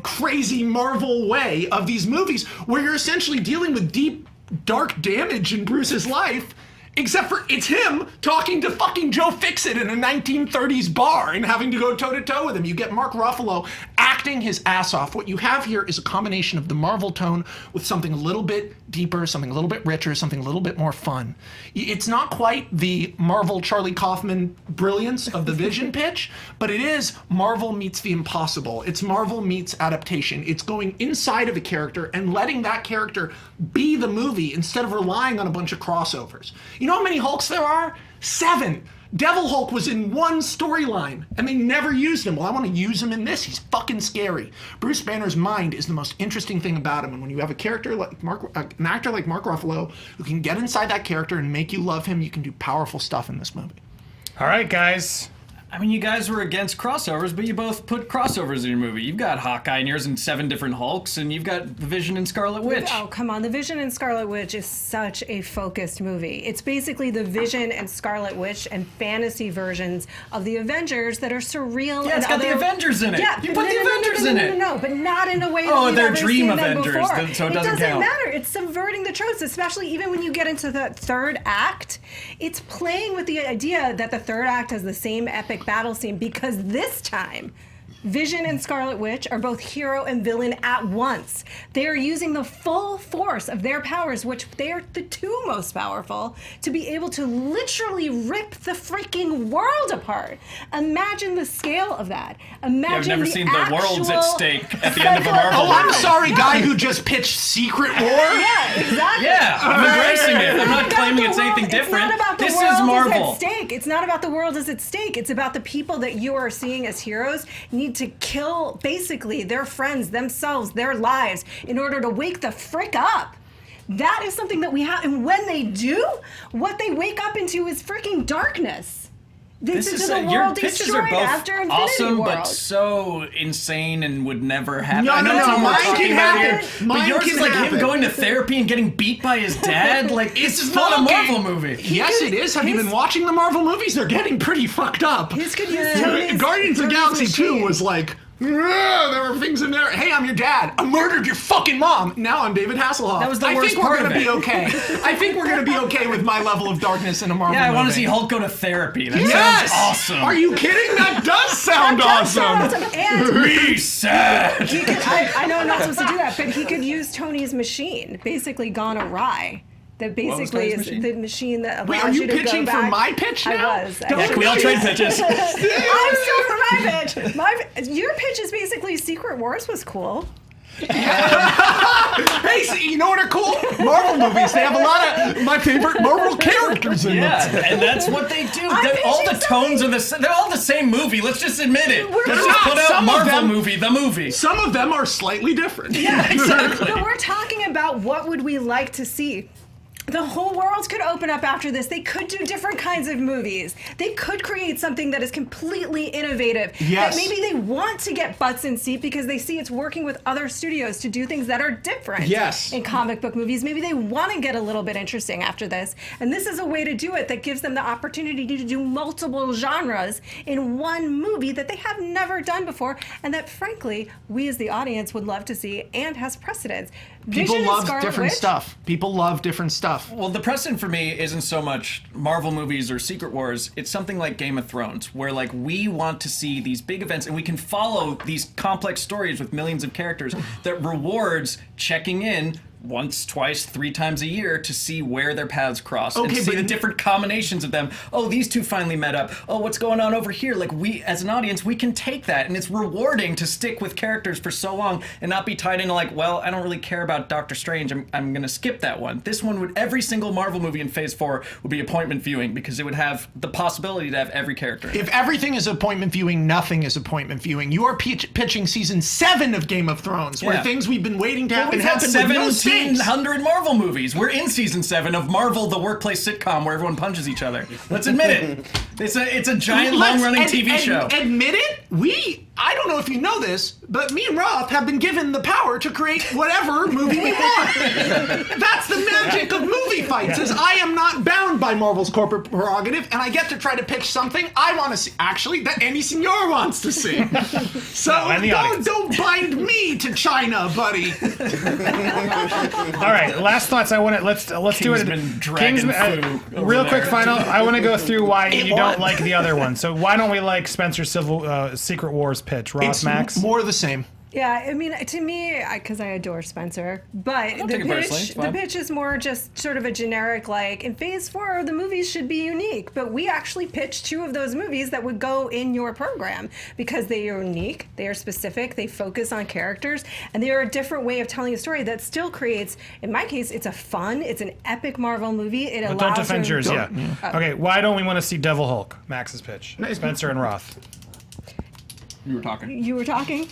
crazy Marvel way of these movies where you're essentially dealing with deep, dark damage in Bruce's life. Except for it's him talking to fucking Joe Fixit in a 1930s bar and having to go toe-to-toe with him. You get Mark Ruffalo acting his ass off. What you have here is a combination of the Marvel tone with something a little bit deeper, something a little bit richer, something a little bit more fun. It's not quite the Marvel Charlie Kaufman brilliance of the Vision pitch, but it is Marvel meets the impossible. It's Marvel meets adaptation. It's going inside of a character and letting that character be the movie instead of relying on a bunch of crossovers. You know how many Hulks there are? 7. Devil Hulk was in one storyline, and they never used him. Well, I want to use him in this. He's fucking scary. Bruce Banner's mind is the most interesting thing about him, and when you have a character like an actor like Mark Ruffalo who can get inside that character and make you love him, you can do powerful stuff in this movie. All right, guys. I mean, you guys were against crossovers, but you both put crossovers in your movie. You've got Hawkeye and yours and 7 different Hulks, and you've got The Vision and Scarlet Witch. Oh, come on. The Vision and Scarlet Witch is such a focused movie. It's basically the Vision and Scarlet Witch and fantasy versions of the Avengers that are surreal. Yeah, it's got the Avengers in it. Yeah, you put the Avengers in it. No, but not in a way that Oh, we've they're ever dream seen them Avengers, before. so it doesn't doesn't count. matter. It's subverting the tropes, especially even when you get into the third act. It's playing with the idea that the third act has the same epic battle scene because this time, Vision and Scarlet Witch are both hero and villain at once. They are using the full force of their powers, which they are the 2 most powerful, to be able to literally rip the freaking world apart. Imagine the scale of that. Imagine I've never seen the world's at actual stake at the end of a Marvel Oh, I'm movie. sorry, guy who just pitched Secret War? Yeah, exactly. Yeah, I'm embracing it. I'm not claiming it's anything different. It's not about the This world is Marvel. Is at stake. It's not about the world is at stake. It's about the people that you are seeing as heroes need to kill basically their friends, themselves, their lives in order to wake the frick up. That is something that we have, and when they do, what they wake up into is freaking darkness. This is the your world pitches destroyed are both after Infinity awesome, War. but so insane and would never happen. No, I know no, it's no, what we're mine talking can about happen. here, Mine but yours can is like happen. him going to therapy and getting beat by his dad. Like it's not a Marvel movie. Yes, it is. Have you been watching the Marvel movies? They're getting pretty fucked up. His could use Tony's- Guardians of the Tony's Galaxy 2 machine. was like, "Ugh," there were things in there. Hey, I'm your dad. I murdered your fucking mom. Now I'm David Hasselhoff. That was the I worst think we're part gonna of be it. okay. I think we're gonna be okay with my level of darkness in a Marvel Yeah, I movie. want to see Hulk go to therapy. That Yes! sounds awesome. Are you kidding? That does sound That does sound awesome. awesome. And Me sad? he could, I know I'm not supposed to do that, but he could use Tony's machine, basically gone awry. That basically Tony's is machine? the machine that allows Wait, are you to pitching go for back. my pitch now? I was. Don't Yeah, can we all trade pitches? I'm still for my pitch. Your pitch is basically Secret Wars was cool. Hey, see, you know what are cool? Marvel movies. They have a lot of my favorite Marvel characters in Yeah, them. and that's what they do. I'm All the pitching tones are they're all the same movie. Let's just admit it. We're Let's not. just put out Some of Marvel them- movie, the movie. Some of them are slightly different. Yeah, exactly. But we're talking about what would we like to see. The whole world could open up after this. They could do different kinds of movies. They could create something that is completely innovative. Yes. That maybe they want to get butts in seat because they see it's working with other studios to do things that are different. Yes. In comic book movies, maybe they want to get a little bit interesting after this. And this is a way to do it that gives them the opportunity to do multiple genres in one movie that they have never done before and that, frankly, we as the audience would love to see and has precedence. People and love Scarlet different Witch? stuff. People love different stuff. Well, the precedent for me isn't so much Marvel movies or Secret Wars. It's something like Game of Thrones, where like we want to see these big events and we can follow these complex stories with millions of characters that rewards checking in once, twice, 3 times a year to see where their paths cross and Okay, see but- the different combinations of them. Oh, these two finally met up. Oh, what's going on over here? Like we, as an audience, we can take that, and it's rewarding to stick with characters for so long and not be tied into like, well, I don't really care about Doctor Strange. I'm gonna skip that one. This one would, every single Marvel movie in Phase 4 would be appointment viewing because it would have the possibility to have every character. If everything is appointment viewing, nothing is appointment viewing. You are pitching season 7 of Game of Thrones, where Yeah. things we've been waiting to happen We've had happen with no stakes. 1,700 Marvel movies. We're in season 7 of Marvel, the workplace sitcom where everyone punches each other. Let's admit it. It's a giant, long-running TV show. Admit it. I don't know if you know this, but me and Roth have been given the power to create whatever movie we want. That's the magic of movie fights, is I am not bound by Marvel's corporate prerogative, and I get to try to pitch something I want to see. Actually, that Andy Signor wants to see. So and the audience. don't bind me to China, buddy. All right, last thoughts. Let's do it. Kingsman dragon foo over real quick, there. final. I want to go through why It you won. don't like the other one. So why don't we like Spencer's Secret Wars pitch? Ross, It's Max. more the same. Yeah, I mean, to me, because I adore Spencer, but the take it personally, it's pitch, the fine. pitch is more just sort of a generic, like, in Phase 4, the movies should be unique. But we actually pitched 2 of those movies that would go in your program because they are unique, they are specific, they focus on characters, and they are a different way of telling a story that still creates, in my case, it's an epic Marvel movie. It But allows don't defend her- yours yet. Okay, why don't we want to see Devil Hulk? Max's pitch. Spencer and Roth. You were talking. You were talking?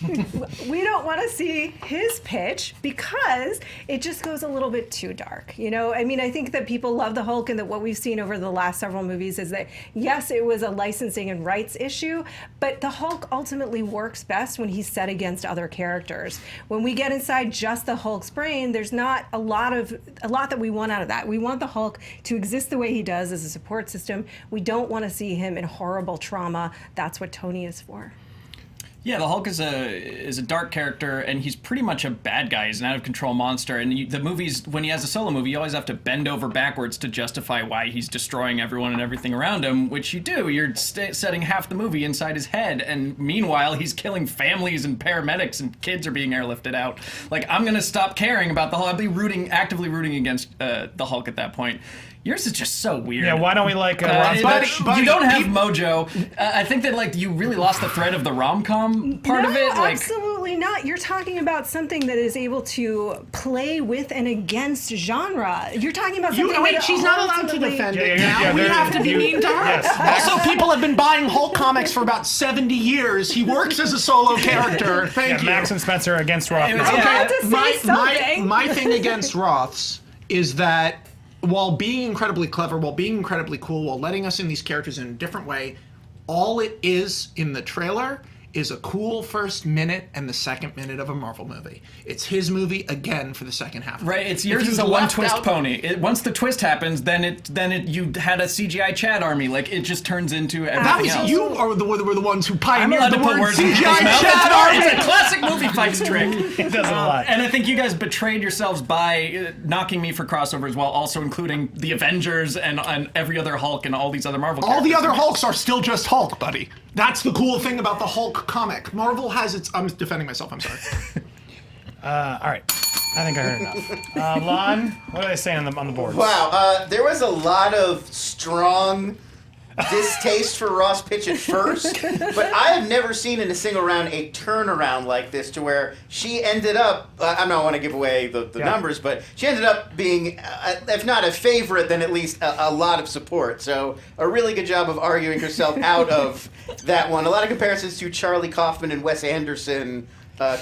We don't want to see his pitch because it just goes a little bit too dark. You know, I mean, I think that people love the Hulk, and that what we've seen over the last several movies is that, yes, it was a licensing and rights issue, but the Hulk ultimately works best when he's set against other characters. When we get inside just the Hulk's brain, there's not a lot that we want out of that. We want the Hulk to exist the way he does as a support system. We don't want to see him in horrible trauma. That's what Tony is for. Yeah, the Hulk is a dark character, and he's pretty much a bad guy. He's an out-of-control monster. And the movies, when he has a solo movie, you always have to bend over backwards to justify why he's destroying everyone and everything around him, which you do. You're setting half the movie inside his head, and meanwhile, he's killing families and paramedics, and kids are being airlifted out. Like, I'm going to stop caring about the Hulk. I'll be actively rooting against the Hulk at that point. Yours is just so weird. Yeah, why don't we like Ron's pitch? You don't have mojo. I think that like you really lost the thread of the rom-com part of it. Like, Absolutely not. You're talking about something that is able to play with and against genre. You're talking about something Wait, that she's not allowed to ultimately- defend Yeah, it yeah, now. yeah, We there- have to be you- mean to her. yes. Also, people have been buying Hulk comics for about 70 years. He works as a solo character. Thank you. Max and Spencer against Roth. Anyways, I had to say my something. thing against Roths is that while being incredibly clever, while being incredibly cool, while letting us in these characters in a different way, all it is in the trailer is a cool first minute and the second minute of a Marvel movie. It's his movie again for the second half. right? It's If yours you is a left one-twist out- pony. Once the twist happens, then you had a CGI Chad army. Like it just turns into everything That was else. you were the ones who I'm pioneered allowed the to put word words in people's CGI mouth. Chad It's Army. a classic movie fights trick. It does a lot. And I think you guys betrayed yourselves by knocking me for crossovers while also including the Avengers and every other Hulk and all these other Marvel All characters. the other Hulks are still just Hulk, buddy. That's the cool thing about the Hulk comic. Marvel has its... I'm defending myself, I'm sorry. All right. I think I heard enough. Lon, what are they saying on the boards? Wow, there was a lot of strong distaste for Ross pitch at first, but I have never seen in a single round a turnaround like this to where she ended up, I don't want to give away the numbers, but she ended up being, if not a favorite, then at least a lot of support. So a really good job of arguing herself out of that one. A lot of comparisons to Charlie Kaufman and Wes Anderson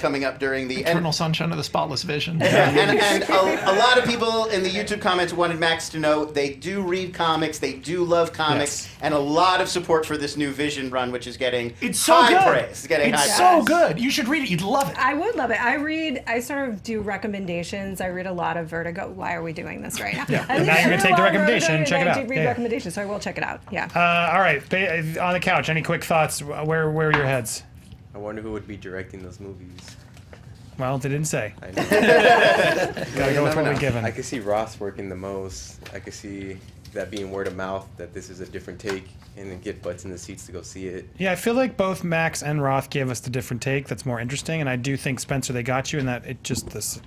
coming up during the Eternal Sunshine of the Spotless Vision. and a lot of people in the YouTube comments wanted Max to know they do read comics, they do love comics, and a lot of support for this new Vision run, which is getting It's so high good. praise. It's getting It's high so praise. good. You should read it. You'd love it. I would love it. I sort of do recommendations. I read a lot of Vertigo. Why are we doing this right now? Yeah. I Now you're gonna read take a the lot of recommendation, Vertigo, check and it I out. do read Yeah. recommendations, so I will check it out. Yeah. All right. On the couch, any quick thoughts? Where are your heads? I wonder who would be directing those movies. Well, they didn't say. I know. Gotta go with what we're given. I could see Ross working the most. I could see that being word of mouth, that this is a different take, and then get butts in the seats to go see it. Yeah, I feel like both Max and Roth gave us the different take that's more interesting, and I do think, Spencer, they got you in that it's the same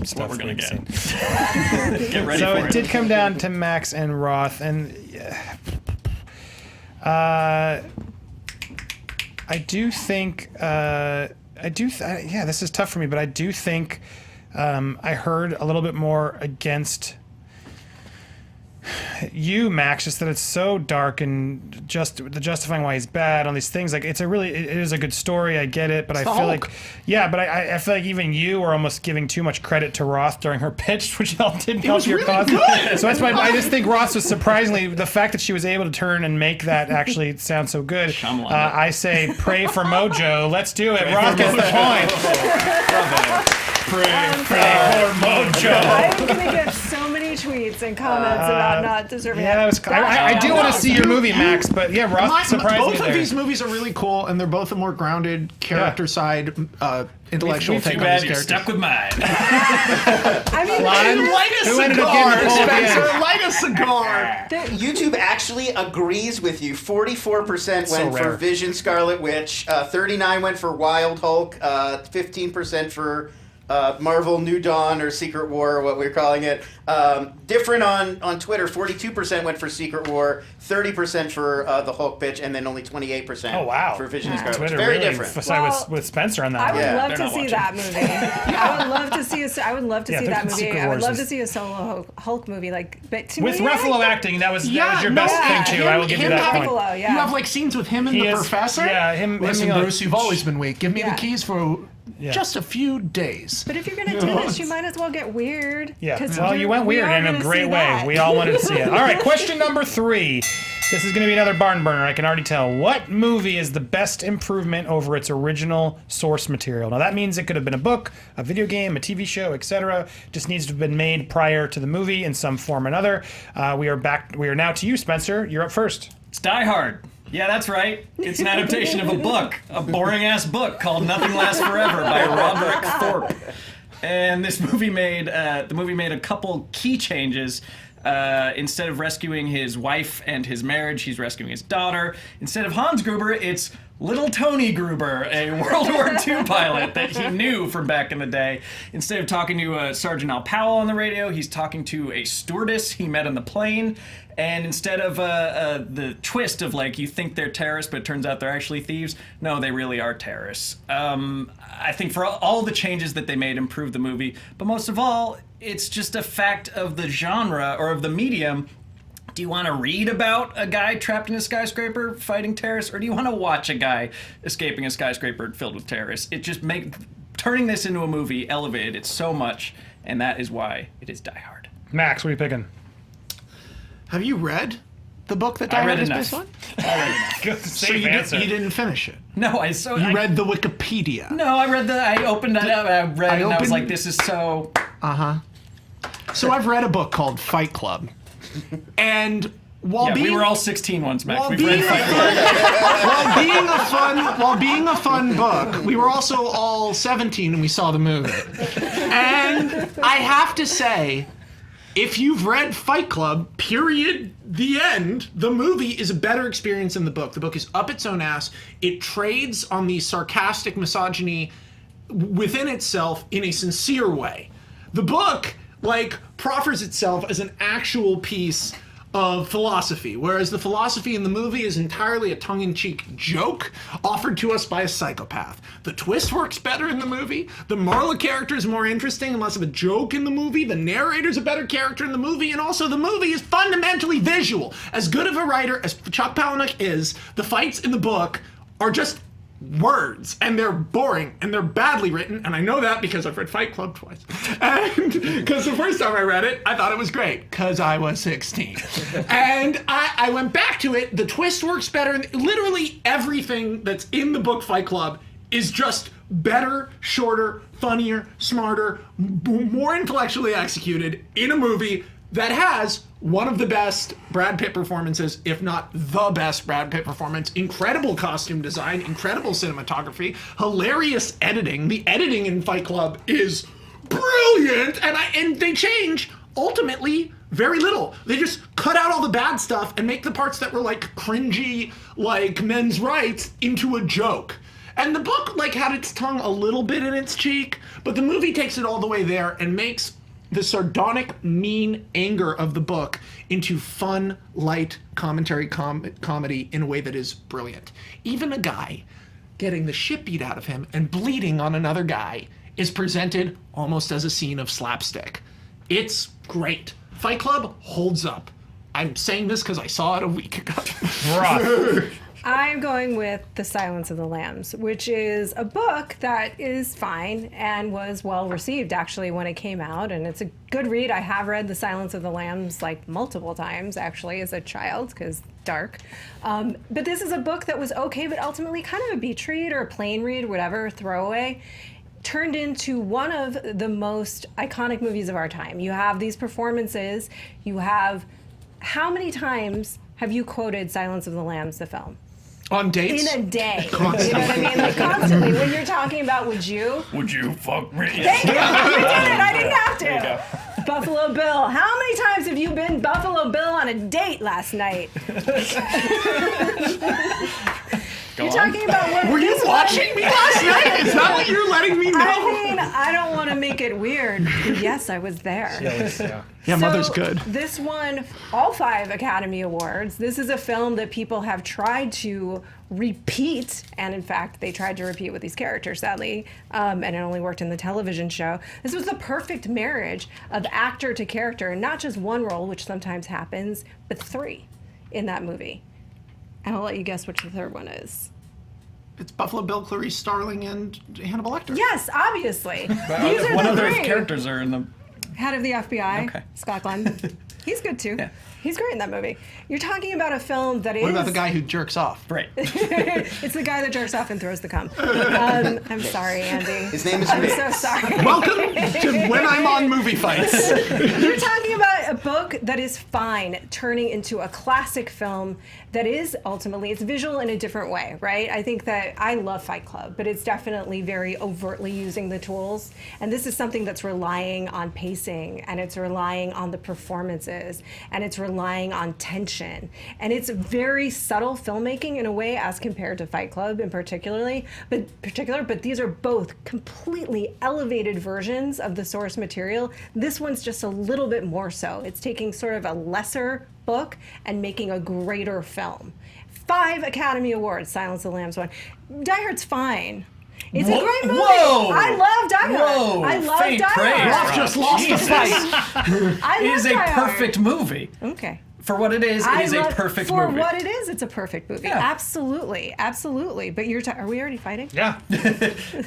stuff. we're gonna we've get. seen. Get ready So for it did come down to Max and Roth, and I do think this is tough for me, but I do think I heard a little bit more against you, Max, just that it's so dark and just the justifying why he's bad on these things. Like it is a good story. I get it, but I feel like, but I feel like even you were almost giving too much credit to Roth during her pitch, which didn't help your cause. So that's why I just think Roth was surprisingly, the fact that she was able to turn and make that actually sound so good. I say pray for Mojo. Let's do it. Roth gets the point. Pray for Mojo. I'm gonna get so many tweets and comments about not deserving. Yeah, I do want to see your movie, Max, but yeah, Roth surprised me both there. of these movies are really cool, and they're both a more grounded character side, intellectual take on these characters. Stuck with mine. I mean, light a Who ended up getting cigar, the poll at the Spencer. end? Light a cigar. YouTube actually agrees with you. 44% So went for rare. Vision Scarlet Witch. 39 went for Wild Hulk. 15% for Marvel New Dawn or Secret War, or what we're calling it. Different on Twitter. 42% went for Secret War. 30% for the Hulk pitch, and then only 28% for Vision Scarlet Witch. Twitter Very really different. Well, with Spencer on that. I would one. love they're to not see watching. that movie. I would love to see. I would love to see they're that in movie. Secret I would love Wars. to see a solo Hulk movie. But to With me, Ruffalo acting, that was your best thing too. I will give you that point. Ruffalo, yeah. You have like scenes with him and He the is- professor. yeah, him Listen, being Bruce, you've always been weak. Give me the Yeah. keys for just a few days. But if you're gonna do this, you might as well get weird. Yeah. 'cause Well, you went we weird are in a gonna great see way. that. We all wanted to see it. All right, question number 3. This is going to be another barn burner. I can already tell. What movie is the best improvement over its original source material? Now that means it could have been a book, a video game, a TV show, etc. Just needs to have been made prior to the movie in some form or another. We are now to you, Spencer. You're up first. It's Die Hard. Yeah, that's right. It's an adaptation of a book, a boring-ass book called Nothing Lasts Forever by Roderick Thorpe. And this movie made a couple key changes. Instead of rescuing his wife and his marriage, he's rescuing his daughter. Instead of Hans Gruber, it's Little Tony Gruber, a World War II pilot that he knew from back in the day. Instead of talking to Sergeant Al Powell on the radio, he's talking to a stewardess he met on the plane. And instead of the twist of like you think they're terrorists, but it turns out they're actually thieves, no, they really are terrorists. I think for all the changes that they made improved the movie, but most of all, it's just a fact of the genre or of the medium. Do you want to read about a guy trapped in a skyscraper fighting terrorists, or do you want to watch a guy escaping a skyscraper filled with terrorists? It just turning this into a movie elevated it so much, and that is why it is Die Hard. Max, what are you picking? Have you read the book that Die Hard is based on? Good, So safe answer. you didn't finish it. No, You read the Wikipedia. No, I opened it up, and I was like, this is so... So I've read a book called Fight Club, and while Yeah, being we were all 16 once, Max. while We've being, read a Fight Club. fun, while being a fun book, we were also all 17 and we saw the movie. And I have to say, if you've read Fight Club, period, the end, the movie is a better experience than the book. The book is up its own ass. It trades on the sarcastic misogyny within itself in a sincere way. The book, proffers itself as an actual piece of philosophy, whereas the philosophy in the movie is entirely a tongue-in-cheek joke offered to us by a psychopath. The twist works better in the movie. The Marla character is more interesting and less of a joke in the movie. The narrator's a better character in the movie, and also the movie is fundamentally visual. As good of a writer as Chuck Palahniuk is, the fights in the book are just words, and they're boring, and they're badly written, and I know that because I've read Fight Club twice. And because the first time I read it, I thought it was great, because I was 16. And I went back to it, the twist works better, literally everything that's in the book Fight Club is just better, shorter, funnier, smarter, more intellectually executed in a movie that has one of the best Brad Pitt performances, if not the best Brad Pitt performance. Incredible costume design, incredible cinematography, hilarious editing. The editing in Fight Club is brilliant, and they change ultimately very little. They just cut out all the bad stuff and make the parts that were like cringy, like men's rights, into a joke. And the book like had its tongue a little bit in its cheek, but the movie takes it all the way there and makes the sardonic, mean anger of the book into fun, light commentary comedy in a way that is brilliant. Even a guy getting the shit beat out of him and bleeding on another guy is presented almost as a scene of slapstick. It's great. Fight Club holds up. I'm saying this because I saw it a week ago. I'm going with The Silence of the Lambs, which is a book that is fine and was well received actually when it came out, and it's a good read. I have read The Silence of the Lambs like multiple times actually as a child because dark. But this is a book that was okay, but ultimately kind of a beach read or a plain read, whatever, throwaway. Turned into one of the most iconic movies of our time. You have these performances. You have, how many times have you quoted Silence of the Lambs, the film? On dates? In a day. You know what I mean? Like constantly. When you're talking about would you fuck me? Thank you. You did it. I didn't have to. Buffalo Bill. How many times have you been Buffalo Bill on a date last night? You're talking about what? Were you watching me last night? Is that what you're letting me know? I mean, I don't want to make it weird. Yes, I was there. Yeah, Mother's good. This won all 5 Academy Awards. This is a film that people have tried to repeat, and in fact, they tried to repeat with these characters, sadly, and it only worked in the television show. This was the perfect marriage of actor to character, and not just one role, which sometimes happens, but 3 in that movie. And I'll let you guess which the third one is. It's Buffalo Bill, Clarice Starling, and Hannibal Lecter. Yes, obviously. What other characters are in the... Head of the FBI, Okay. Scott Glenn. He's good too. Yeah. He's great in that movie. You're talking about a film that is... What about the guy who jerks off? Right. It's the guy that jerks off and throws the cum. I'm sorry, Andy. His name is I'm Mick. so sorry. Welcome to When I'm on Movie Fights. You're talking about a book that is fine, turning into a classic film that is ultimately, it's visual in a different way, right? I think that I love Fight Club, but it's definitely very overtly using the tools. And this is something that's relying on pacing, and it's relying on the performances, and it's relying on tension. And it's very subtle filmmaking in a way as compared to Fight Club in particular, but these are both completely elevated versions of the source material. This one's just a little bit more so. It's taking sort of a lesser book and making a greater film. 5 Academy Awards, Silence of the Lambs won. Die Hard's fine. It's a great movie. Whoa! I love Die Hard. Whoa! I love Faint Die praise, Hard. Rob just lost the fight. I It love is a Die Hard. perfect movie. Okay. For what it is a perfect for movie. For what it is, it's a perfect movie. Yeah. Absolutely, absolutely. But are we already fighting? Yeah.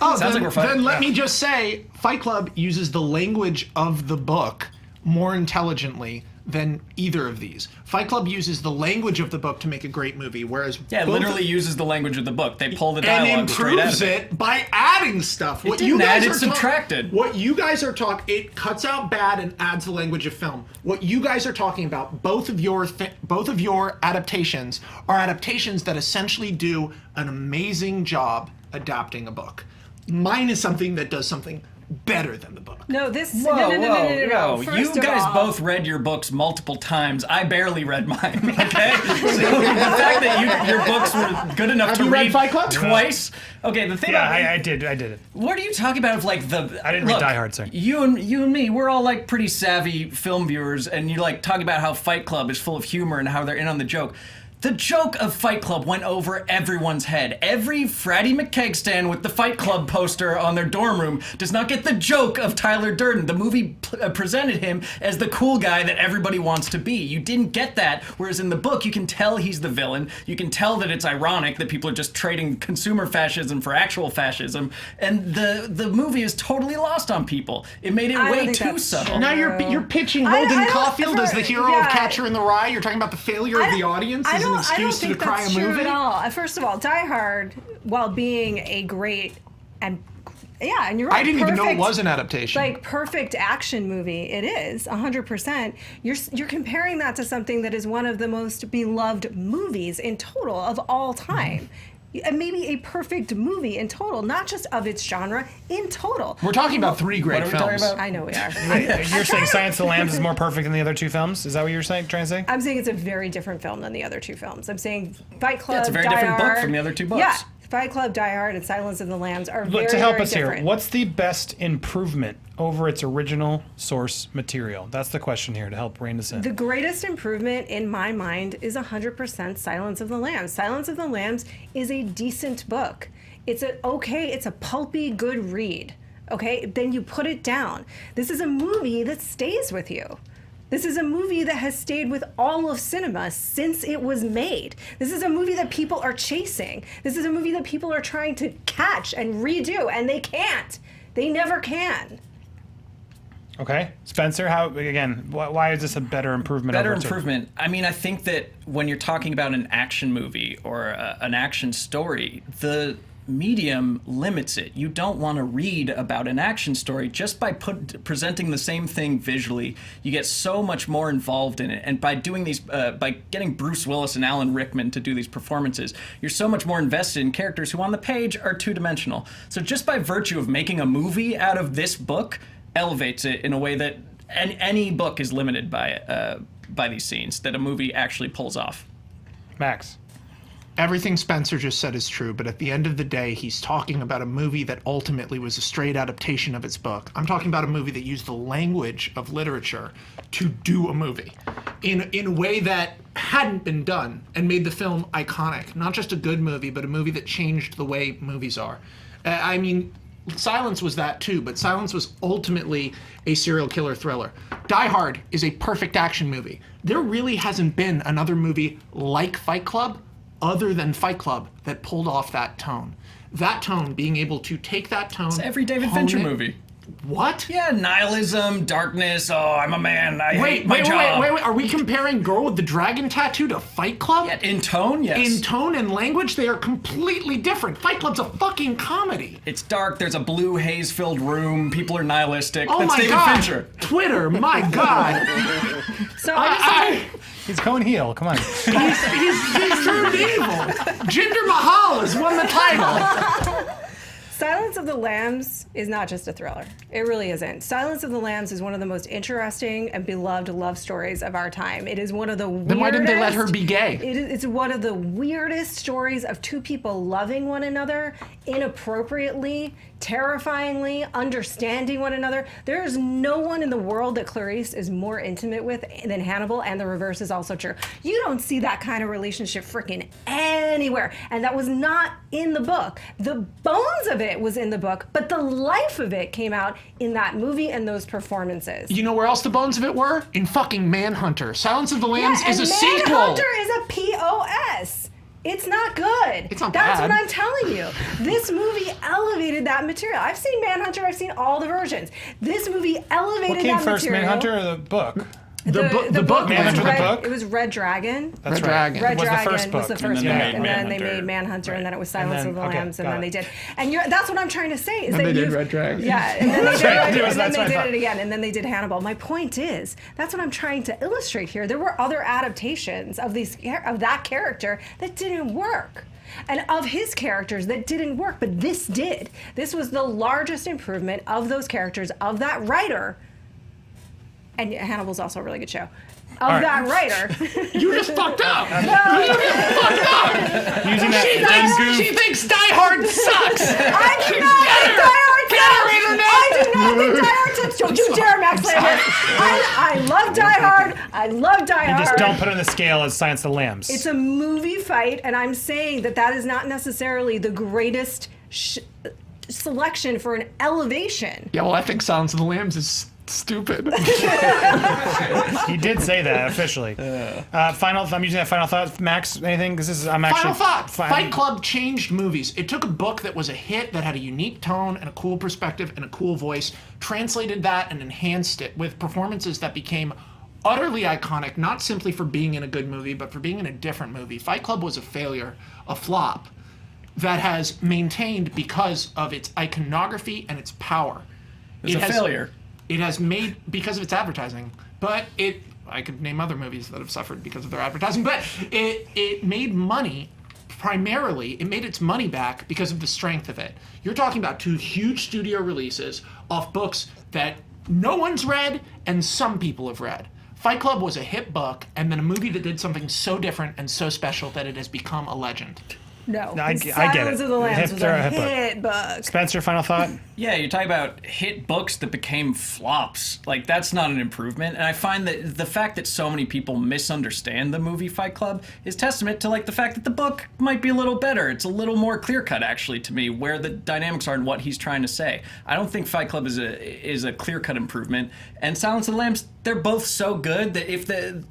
Oh, Sounds like we're fighting. Then let me just say, Fight Club uses the language of the book more intelligently than either of these. Fight Club uses the language of the book to make a great movie, whereas Yeah, it both literally uses the language of the book. They pull the and dialogue straight out improves of it. it by adding stuff. It didn't add, it subtracted. What you guys are talking, it cuts out bad and adds the language of film. What you guys are talking about, both of your adaptations are adaptations that essentially do an amazing job adapting a book. Mine is something that does something better than the book. No, this. Whoa, No. First You of guys all, both read your books multiple times. I barely read mine, okay? So the fact that your books were good enough Have to you read read Fight Club? twice. Okay, the thing Yeah, about I did it. what are you talking about? Of like the I didn't read Die Hard, sorry. You and me, we're all like pretty savvy film viewers, and you like talking about how Fight Club is full of humor and how they're in on the joke. The joke of Fight Club went over everyone's head. Every fratty McKeg stan with the Fight Club poster on their dorm room does not get the joke of Tyler Durden. The movie presented him as the cool guy that everybody wants to be. You didn't get that, whereas in the book you can tell he's the villain. You can tell that it's ironic that people are just trading consumer fascism for actual fascism, and the movie is totally lost on people. It made it I don't way think too that's subtle. true. Now you're pitching I Holden don't- Caulfield as the hero yeah. of Catcher in the Rye. You're talking about the failure of the audience as an I don't excuse to think decry that's a movie. true at all. First of all, Die Hard, while being a great and Yeah, and you're right. I didn't even know it was an adaptation. Like perfect action movie, it is 100%. You're comparing that to something that is one of the most beloved movies in total of all time. And maybe a perfect movie in total, not just of its genre, in total. We're talking about 3 great What are we films. talking about? I know we are. You're saying Silence of the Lambs is more perfect than the other 2 films? Is that what you're trying to say? I'm saying it's a very different film than the other 2 films. I'm saying Fight Club, Yeah, it's a very Die different book Hard- from the other 2 books. Yeah, Fight Club, Die Hard, and Silence of the Lambs are Look, very, to help very us different. here, what's the best improvement over its original source material? That's the question here to help rein us in. The greatest improvement in my mind is 100% Silence of the Lambs. Silence of the Lambs is a decent book. It's a pulpy, good read. Okay, then you put it down. This is a movie that stays with you. This is a movie that has stayed with all of cinema since it was made. This is a movie that people are chasing. This is a movie that people are trying to catch and redo, and they can't. They never can. Okay, Spencer, why is this a better improvement? Better over its improvement. I mean, I think that when you're talking about an action movie or an action story, the medium limits it. You don't want to read about an action story just by presenting the same thing visually. You get so much more involved in it, and by doing these, by getting Bruce Willis and Alan Rickman to do these performances, you're so much more invested in characters who on the page are two-dimensional. So just by virtue of making a movie out of this book elevates it in a way that any book is limited by these scenes that a movie actually pulls off. Max. Everything Spencer just said is true, but at the end of the day, he's talking about a movie that ultimately was a straight adaptation of its book. I'm talking about a movie that used the language of literature to do a movie in a way that hadn't been done and made the film iconic. Not just a good movie, but a movie that changed the way movies are. I mean, Silence was that too, but Silence was ultimately a serial killer thriller. Die Hard is a perfect action movie. There really hasn't been another movie like Fight Club other than Fight Club that pulled off that tone. That tone, being able to take that tone. It's every David Fincher movie. What? Yeah, nihilism, darkness. Oh, I'm a man. I hate my wait, job. Wait. Are we comparing Girl with the Dragon Tattoo to Fight Club? Yeah, in tone, yes. In tone and language, they are completely different. Fight Club's a fucking comedy. It's dark. There's a blue haze-filled room. People are nihilistic. Oh That's my David God. Fincher. Twitter, my God. So He's going heel. Come on. He's turned evil. Jinder Mahal has won the title. Silence of the Lambs is not just a thriller. It really isn't. Silence of the Lambs is one of the most interesting and beloved love stories of our time. It is one of the weirdest... Then why didn't they let her be gay? It's one of the weirdest stories of two people loving one another inappropriately, terrifyingly, understanding one another. There is no one in the world that Clarice is more intimate with than Hannibal, and the reverse is also true. You don't see that kind of relationship freaking anywhere, and that was not in the book. The bones of it was in the book, but the life of it came out in that movie and those performances. You know where else the bones of it were? In fucking Manhunter. Silence of the Lambs is a sequel. Manhunter is a POS. It's not good. It's not That's bad. what I'm telling you. This movie elevated that material. I've seen Manhunter. I've seen all the versions. This movie elevated What came that first, material. Manhunter or the book? The book. Manhunter was the Red, book? It was Red Dragon. That's Red right. Dragon. Red was Dragon the first book. was the first then book, they and made then they Manhunter. made Manhunter, and then it was And Silence then- of the okay, Lambs, and got then it. they did. And that's what I'm trying to say is And that they did you've- Red Dragon. Yeah, and then they did, right. and then That's they what I did thought. it again, and then they did Hannibal. My point is, that's what I'm trying to illustrate here. There were other adaptations of that character that didn't work. And of his characters that didn't work, but this did. This was the largest improvement of those characters, of that writer. And Hannibal's also a really good show. Of right. that writer. You just fucked up. Using that She thinks Die Hard sucks. I do not think Die Hard sucks. I do not think Die Hard sucks. Don't you dare, Max Landis. I love Die Hard. I love Die You Hard. just don't put it on the scale as Silence of the Lambs. It's a movie fight, and I'm saying that is not necessarily the greatest selection for an elevation. Yeah, well, I think Silence of the Lambs is stupid. He did say that officially. I'm using that final thought. Max, anything? Because I'm actually Final thought. Fight Club changed movies. It took a book that was a hit, that had a unique tone and a cool perspective and a cool voice, translated that and enhanced it with performances that became utterly iconic, not simply for being in a good movie, but for being in a different movie. Fight Club was a failure, a flop. that has maintained because of its iconography and its power. It's a failure. It has made because of its advertising, but I could name other movies that have suffered because of their advertising, but it made money. Primarily, it made its money back because of the strength of it. You're talking about 2 huge studio releases off books that no one's read and some people have read. Fight Club was a hit book, and then a movie that did something so different and so special that it has become a legend. No, I get it. Silence of the Lambs was a Hip book. hit book. Spencer, final thought? Yeah, you're talking about hit books that became flops. Like, that's not an improvement. And I find that the fact that so many people misunderstand the movie Fight Club is testament to, like, the fact that the book might be a little better. It's a little more clear-cut, actually, to me, where the dynamics are and what he's trying to say. I don't think Fight Club is a clear-cut improvement. And Silence of the Lambs, they're both so good that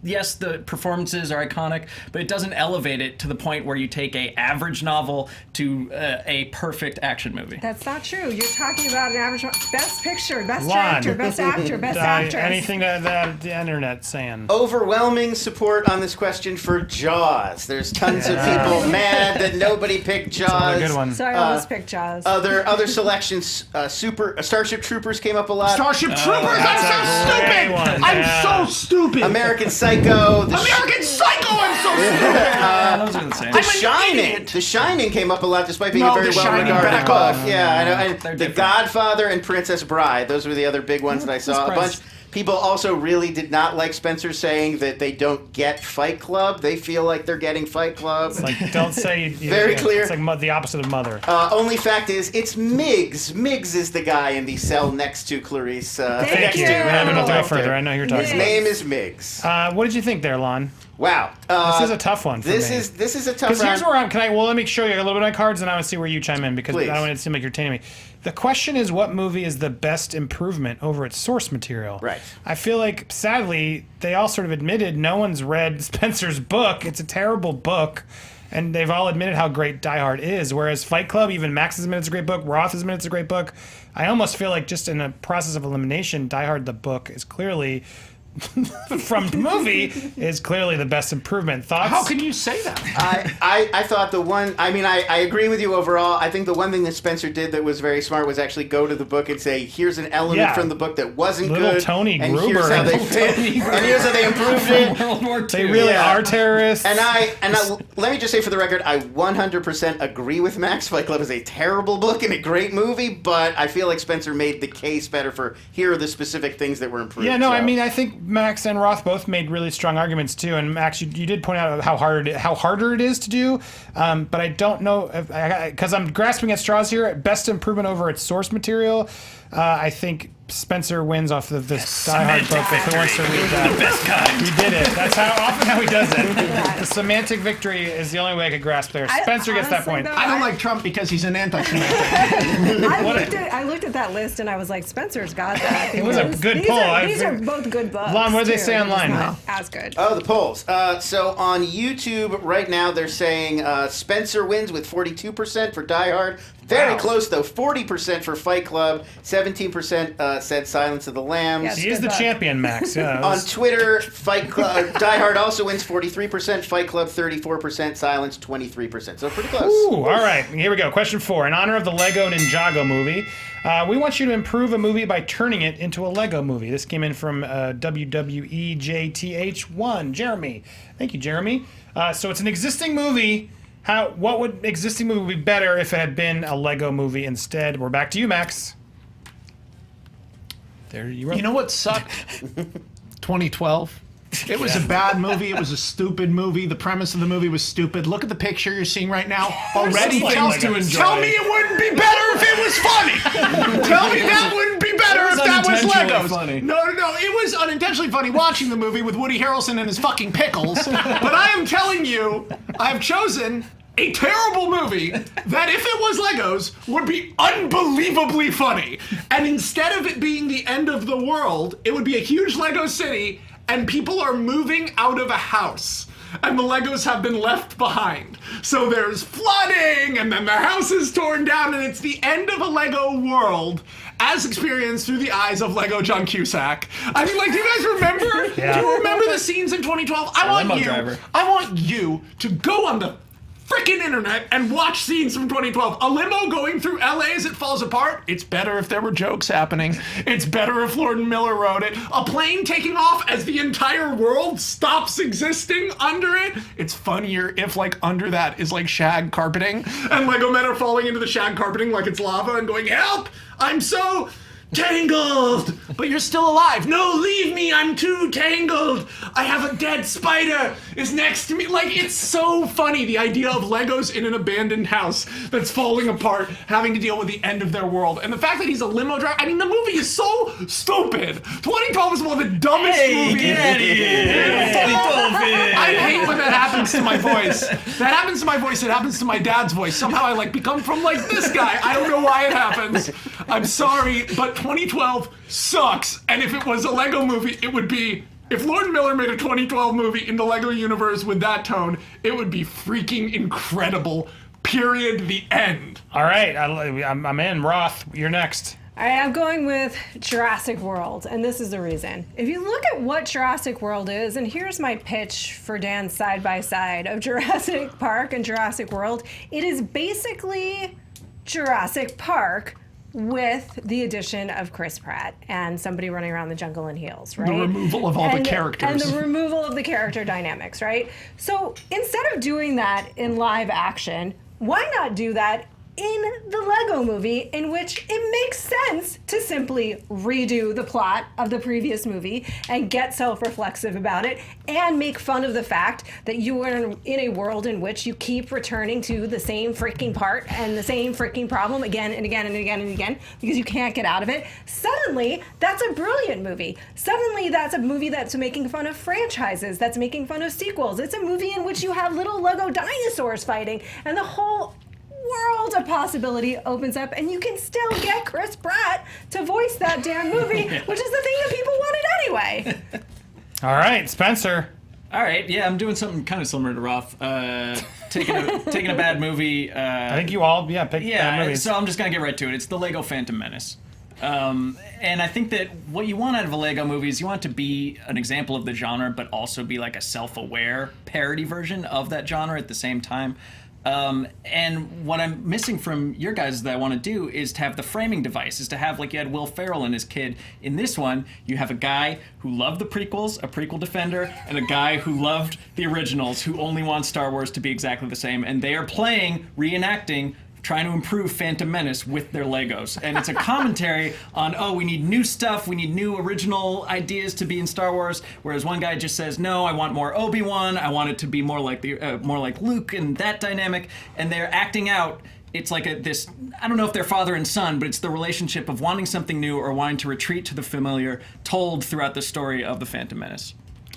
yes, the performances are iconic, but it doesn't elevate it to the point where you take a average novel to a perfect action movie. That's not true. You're talking about an average best picture, best Lon. director, best actor, best actress. Anything that the internet's saying? Overwhelming support on this question for Jaws. There's tons of people mad that nobody picked Jaws. That's a good one. So I always pick Jaws. Other selections, Starship Troopers came up a lot. Starship Troopers, I'm so stupid! I'm so stupid! American Psycho. American Psycho, I'm so stupid! Those are the same. The Shining. The Shining came up a lot despite being a very The Shining, well-regarded back book. off. Yeah, I know. And They're The different. Godfather and Princess Bride. Those were the other big ones that I saw. A bunch. People also really did not like Spencer saying that they don't get Fight Club. They feel like they're getting Fight Club. It's like, don't say... Very clear. It's like the opposite of Mother. Only fact is, it's Miggs. Miggs is the guy in the cell next to Clarice. Thank Thank you. you. We haven't got to go further. I know who you're talking His about. name is Miggs. What did you think there, Lon? Wow. This is a tough one for This me. is a tough Because here's round. where I'm. Let me show you a little bit on cards, and I want to see where you chime in because Please. I don't want it to seem like you're tainting me. The question is, what movie is the best improvement over its source material? Right. I feel like, sadly, they all sort of admitted no one's read Spencer's book. It's a terrible book, and they've all admitted how great Die Hard is. Whereas Fight Club, even Max has admitted it's a great book. Roth has admitted it's a great book. I almost feel like just in a process of elimination, Die Hard the book is clearly. From the movie is clearly the best improvement. Thoughts? How can you say that? I thought the one. I mean, I agree with you overall. I think the one thing that Spencer did that was very smart was actually go to the book and say, "Here's an element from the book that wasn't Little good, Tony and Gruber. here's how they fit, and here's how they improved it." World War II. They really are terrorists. And I let me just say for the record, I 100% agree with Max. Fight Club is a terrible book and a great movie, but I feel like Spencer made the case better for here are the specific things that were improved. Yeah, no, so. I mean, I think Max and Roth both made really strong arguments too. And Max, you did point out how harder it is to do. But I don't know because I'm grasping at straws here. Best improvement over its source material. I think Spencer wins off of this Die Hard book. If he wants to read that, The best kind. he did it. That's how he does it. The semantic victory is the only way I could grasp there. Spencer gets that honestly, point. though, I don't like Trump because he's an anti-Semitic. I looked at that list and I was like, Spencer's got that. It was a good these poll. These are both good books. Lon, what did they too. say online? They're just not as good. Oh, the polls. So on YouTube right now, they're saying Spencer wins with 42% for Die Hard. Very close, though. 40% for Fight Club. 17% said Silence of the Lambs. Yes. He is the champion, Max. Yeah, On Twitter, Fight Club, Die Hard also wins 43%. Fight Club 34%. Silence 23%. So pretty close. Ooh, all right, here we go. Question 4. In honor of the Lego Ninjago movie, we want you to improve a movie by turning it into a Lego movie. This came in from WWEJTH1. Jeremy. Thank you, Jeremy. So it's an existing movie. What would existing movie be better if it had been a Lego movie instead? We're back to you, Max. There you are. You know what sucked? 2012. It was a bad movie. It was a stupid movie. The premise of the movie was stupid. Look at the picture you're seeing right now. Already something tell, like to enjoy. tell me it wouldn't be better if it was funny. Tell me that wouldn't be better if that was unintentionally Legos. funny. No. It was unintentionally funny watching the movie with Woody Harrelson and his fucking pickles. But I am telling you, I've chosen a terrible movie that, if it was Legos, would be unbelievably funny. And instead of it being the end of the world, it would be a huge Lego city, and people are moving out of a house. And the Legos have been left behind. So there's flooding, and then the house is torn down, and it's the end of a Lego world as experienced through the eyes of Lego John Cusack. I mean, like, do you guys remember? Yeah. Do you remember the scenes in 2012? I Limo driver. want you to go on the frickin' internet and watch scenes from 2012. A limo going through LA as it falls apart. It's better if there were jokes happening. It's better if Lord and Miller wrote it. A plane taking off as the entire world stops existing under it. It's funnier if like under that is like shag carpeting and Lego men are falling into the shag carpeting like it's lava and going, help! I'm so tangled! But you're still alive. No, leave me, I'm too tangled. I have a dead spider is next to me. Like, it's so funny, the idea of Legos in an abandoned house that's falling apart, having to deal with the end of their world. And the fact that he's a limo driver, I mean, the movie is so stupid. 2012 is one of the dumbest movies. Get out of here. I hate when that happens to my voice. That happens to my voice, it happens to my dad's voice. Somehow I like become from like this guy. I don't know why it happens. I'm sorry, but 2012 sucks. And if it was a Lego movie, it would be, if Lord Miller made a 2012 movie in the Lego universe with that tone, it would be freaking incredible. Period. The end. All right, I'm in. Roth, you're next. All right, I'm going with Jurassic World, and this is the reason. If you look at what Jurassic World is, and here's my pitch for Dan's side-by-side of Jurassic Park and Jurassic World, it is basically Jurassic Park with the addition of Chris Pratt and somebody running around the jungle in heels, right? The removal of all the characters. And the removal of the character dynamics, right? So instead of doing that in live action, why not do that in the Lego movie, in which it makes sense to simply redo the plot of the previous movie and get self-reflexive about it and make fun of the fact that you are in a world in which you keep returning to the same freaking part and the same freaking problem again and again and again and again because you can't get out of it. Suddenly, that's a brilliant movie. Suddenly, that's a movie that's making fun of franchises, that's making fun of sequels. It's a movie in which you have little Lego dinosaurs fighting and the whole world of possibility opens up, and you can still get Chris Pratt to voice that damn movie, which is the thing that people wanted anyway. All right, Spencer. All right, yeah, I'm doing something kind of similar to Roth. Taking a bad movie. I think you all, picked bad movies. So I'm just gonna get right to it. It's the Lego Phantom Menace. And I think that what you want out of a Lego movie is you want it to be an example of the genre, but also be like a self-aware parody version of that genre at the same time. And what I'm missing from your guys that I want to do is to have the framing device, is to have, like you had Will Ferrell and his kid. In this one, you have a guy who loved the prequels, a prequel defender, and a guy who loved the originals, who only wants Star Wars to be exactly the same. And they are reenacting, trying to improve Phantom Menace with their Legos. And it's a commentary on, we need new stuff, we need new original ideas to be in Star Wars, whereas one guy just says, no, I want more Obi-Wan, I want it to be more like Luke and that dynamic, and they're acting out. It's like this, I don't know if they're father and son, but it's the relationship of wanting something new or wanting to retreat to the familiar, told throughout the story of the Phantom Menace.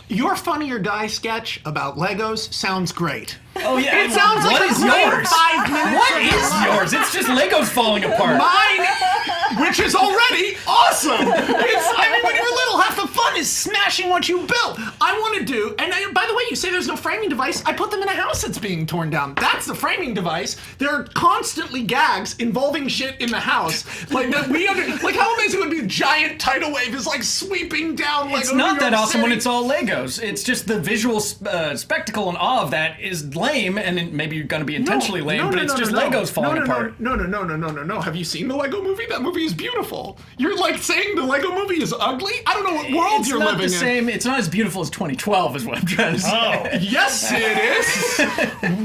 Your Funny or Die sketch about Legos sounds great. Oh yeah, it sounds like what is yours? 5 minutes. What is yours? It's just Legos falling apart. Mine, which is already awesome. I mean, when you're little, half the fun is smashing what you built. I want to do, and by the way, you say there's no framing device. I put them in a house that's being torn down. That's the framing device. There are constantly gags involving shit in the house. Like that like how amazing would be a giant tidal wave is like sweeping down. Like it's not that awesome when it's all Legos. It's just the visual spectacle and awe of that is lame, and maybe you're going to be intentionally lame, but it's just Legos falling apart. No. Have you seen the Lego movie? That movie is beautiful. You're like saying the Lego movie is ugly? I don't know what world you're living in. It's not the same. It's not as beautiful as 2012 is what I'm trying to say. Oh, yes it is.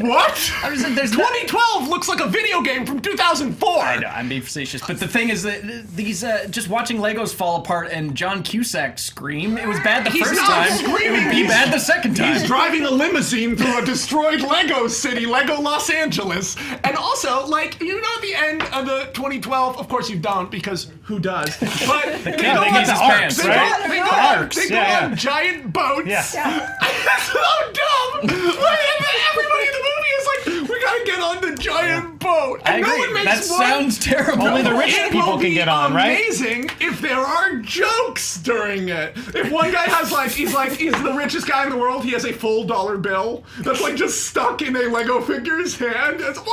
What? 2012 looks like a video game from 2004. I know, I'm being facetious. But the thing is that these, just watching Legos fall apart and John Cusack scream, it was bad the first time. It would be bad the second time. He's driving a limousine through a destroyed Lego city, Lego Los Angeles. And also, like, you know, at the end of the 2012, of course you don't, because who does? But they go on the arcs, right? They go on giant boats. Yeah. That's so dumb. Everybody in the movie is like, we got gotta get on the giant boat. I And agree. no one makes That one. sounds terrible. Only the rich It people will can be get on, right? amazing if there are jokes during it. If one guy has he's the richest guy in the world. He has a full dollar bill that's like just stuck in a Lego figure's hand. It's $1.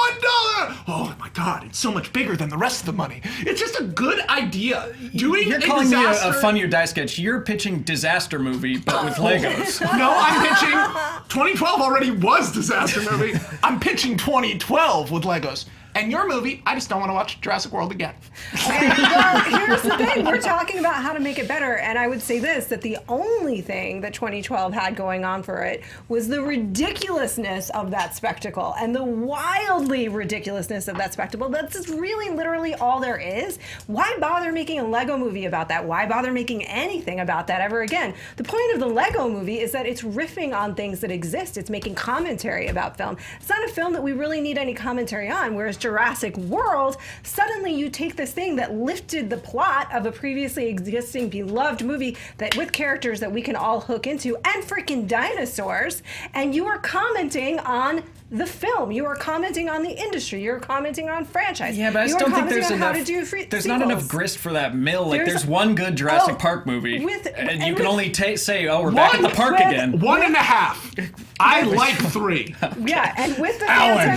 Oh my God! It's so much bigger than the rest of the money. It's just a good idea. You're a calling disaster. me a funny or die sketch. You're pitching disaster movie, but with Legos. No, I'm pitching. 2012 already was disaster movie. I'm pitching 2012 with Legos. And your movie, I just don't want to watch Jurassic World again. Well, here's the thing. We're talking about how to make it better. And I would say this, that the only thing that 2012 had going on for it was the ridiculousness of that spectacle and the wildly ridiculousness of that spectacle. That's just really literally all there is. Why bother making a Lego movie about that? Why bother making anything about that ever again? The point of the Lego movie is that it's riffing on things that exist. It's making commentary about film. It's not a film that we really need any commentary on, whereas Jurassic World, suddenly you take this thing that lifted the plot of a previously existing beloved movie that with characters that we can all hook into and freaking dinosaurs, and you are commenting on the film. You are commenting on the industry. You're commenting on franchise. Yeah, but I you just are don't think commenting there's on how enough. to do There's not enough grist for that mill. Like, There's- there's one good Jurassic Oh, Park movie, and you with- can only say, "Oh, we're back at the park with- again." 1.5. I like 3. Yeah, and with the Alan.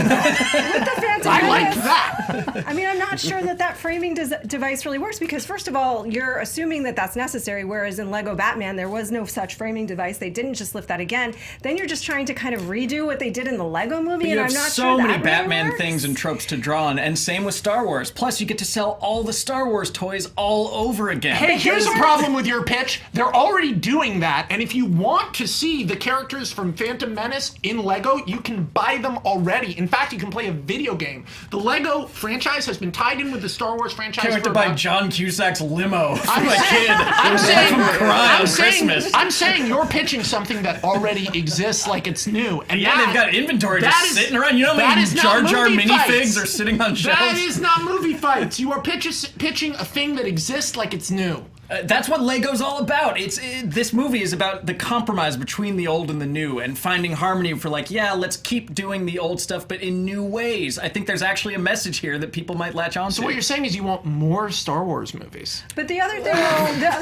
with the Phantom I like Menace, that. I mean, I'm not sure that framing device really works because, first of all, you're assuming that that's necessary, whereas in Lego Batman, there was no such framing device. They didn't just lift that again. Then you're just trying to kind of redo what they did in the Lego movie, You and have I'm not so sure many that really Batman works. things and tropes to draw on, and same with Star Wars. Plus, you get to sell all the Star Wars toys all over again. Hey, here's a problem with your pitch. They're already doing that, and if you want to see the characters from Phantom Menace in Lego, you can buy them already. In fact, you can play a video game. The Lego franchise has been tied in with the Star Wars franchise Can't wait for to buy about... John Cusack's limo for I'm my saying- kid. I'm saying, cry on Christmas. I'm saying you're pitching something that already exists like it's new. And Yeah, that, they've got inventory that just is- sitting around. You know how that many is not Jar Jar movie minifigs fights. are sitting on shelves? That is not movie fights. You are pitching a thing that exists like it's new. That's what Lego's all about. This movie is about the compromise between the old and the new, and finding harmony for let's keep doing the old stuff, but in new ways. I think there's actually a message here that people might latch on to. So what you're saying is you want more Star Wars movies. But the other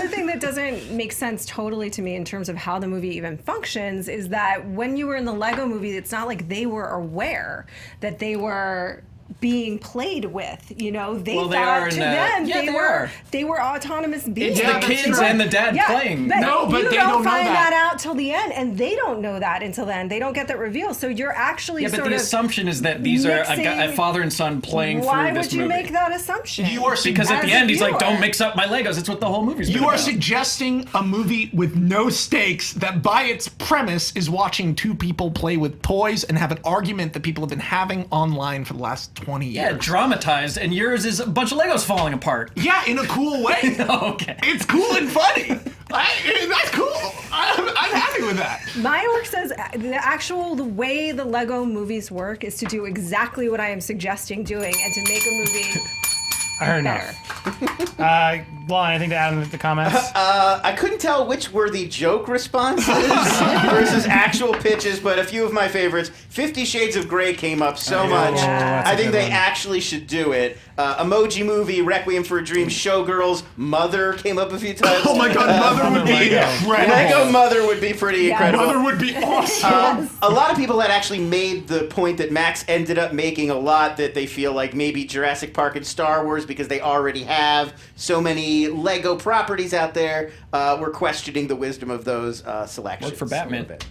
thing that doesn't make sense totally to me in terms of how the movie even functions is that when you were in the Lego movie, it's not like they were aware that they were being played with, they Well, they thought are to in, them yeah, they were autonomous beings. It's the kids and the dad playing. But No, but you they don't don't know find that. that out till the end, and they don't know that until then. They don't get that reveal. So you're actually Yeah, but sort the of assumption is that these are a mixing- father and son playing Why through this would you movie. make that assumption? You are Because at As the a end, he's like, viewer. "Don't mix up my Legos." That's what the whole movie's been You are about. suggesting a movie with no stakes that by its premise is watching two people play with toys and have an argument that people have been having online for the last 20 years. Yeah, dramatized, and yours is a bunch of Legos falling apart. Yeah, in a cool way. Okay. It's cool and funny. That's cool. I'm happy with that. My work says the way the Lego movies work is to do exactly what I am suggesting doing and to make a movie I heard better. enough. Lon, anything to add in the comments? I couldn't tell which were the joke responses versus actual pitches, but a few of my favorites. 50 Shades of Grey came up so much. that's I a think good they one. actually should do it. Emoji Movie, Requiem for a Dream, Showgirls, Mother came up a few times. Oh my god, Mother would be Lego. incredible. Lego Mother would be pretty Yeah. incredible. Mother would be awesome. A lot of people had actually made the point that Max ended up making a lot, that they feel like maybe Jurassic Park and Star Wars, because they already have so many Lego properties out there, we're questioning the wisdom of those selections. Work for Batman. a little bit.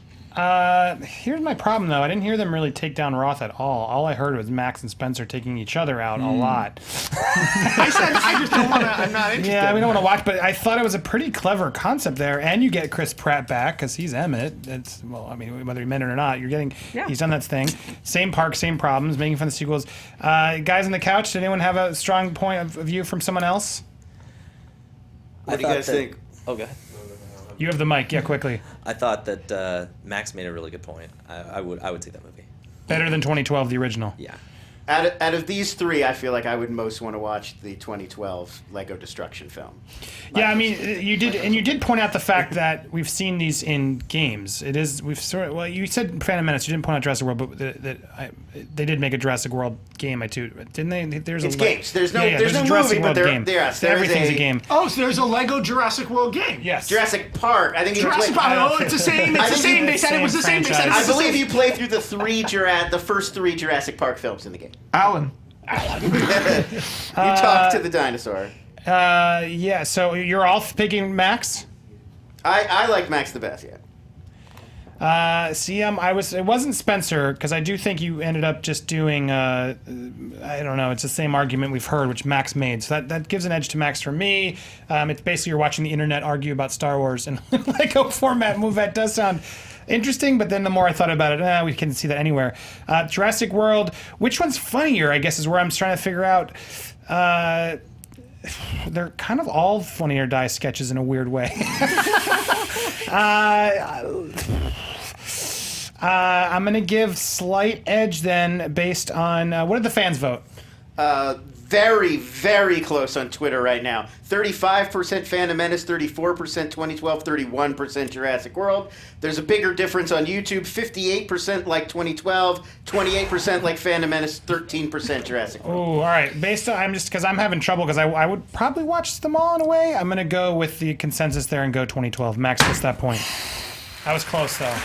Here's my problem, though. I didn't hear them really take down Roth at all. All I heard was Max and Spencer taking each other out a lot. I said I just don't want to. I'm not interested. Yeah, we don't want to watch, but I thought it was a pretty clever concept there. And you get Chris Pratt back because he's Emmett. It's whether he meant it or not, you're getting. Yeah. He's done that thing. Same park, same problems. Making fun of the sequels. Guys on the couch. Did anyone have a strong point of view from someone else? What do you guys think? Oh, go ahead. You have the mic. Yeah, quickly. I thought that Max made a really good point. I would see that movie. Better than 2012, the original. Yeah. Out of these three, I feel like I would most want to watch the 2012 Lego Destruction film. Yeah, I mean, you did point out the fact that we've seen these in games. You said Phantom Menace. You didn't point out Jurassic World, but they did make a Jurassic World game, didn't they? It's games. There's no Jurassic movie, but game. Everything's a game. Oh, so there's a Lego Jurassic World game. Yes. Jurassic Park. I think you Jurassic Park. Oh, it's the same. It's the same. They said it was the same. They said it was I the same. believe you play through the first three Jurassic Park films in the game. Alan. You talk to the dinosaur. Yeah. So you're all picking Max. I like Max the best. Yeah. It wasn't Spencer, because I do think you ended up just doing, I don't know, it's the same argument we've heard, which Max made. So that gives an edge to Max for me. It's basically you're watching the internet argue about Star Wars, and Lego format move, that does sound interesting, but then the more I thought about it, we can see that anywhere. Jurassic World, which one's funnier, I guess, is where I'm trying to figure out. They're kind of all Funny or Die sketches in a weird way. I'm going to give slight edge then based on, what did the fans vote? Very, very close on Twitter right now. 35% Phantom Menace, 34% 2012, 31% Jurassic World. There's a bigger difference on YouTube. 58% like 2012, 28% like Phantom Menace, 13% Jurassic World. Oh, all right. Based on, because I'm having trouble, because I would probably watch them all in a way. I'm going to go with the consensus there and go 2012. Max gets that point. I was close, though.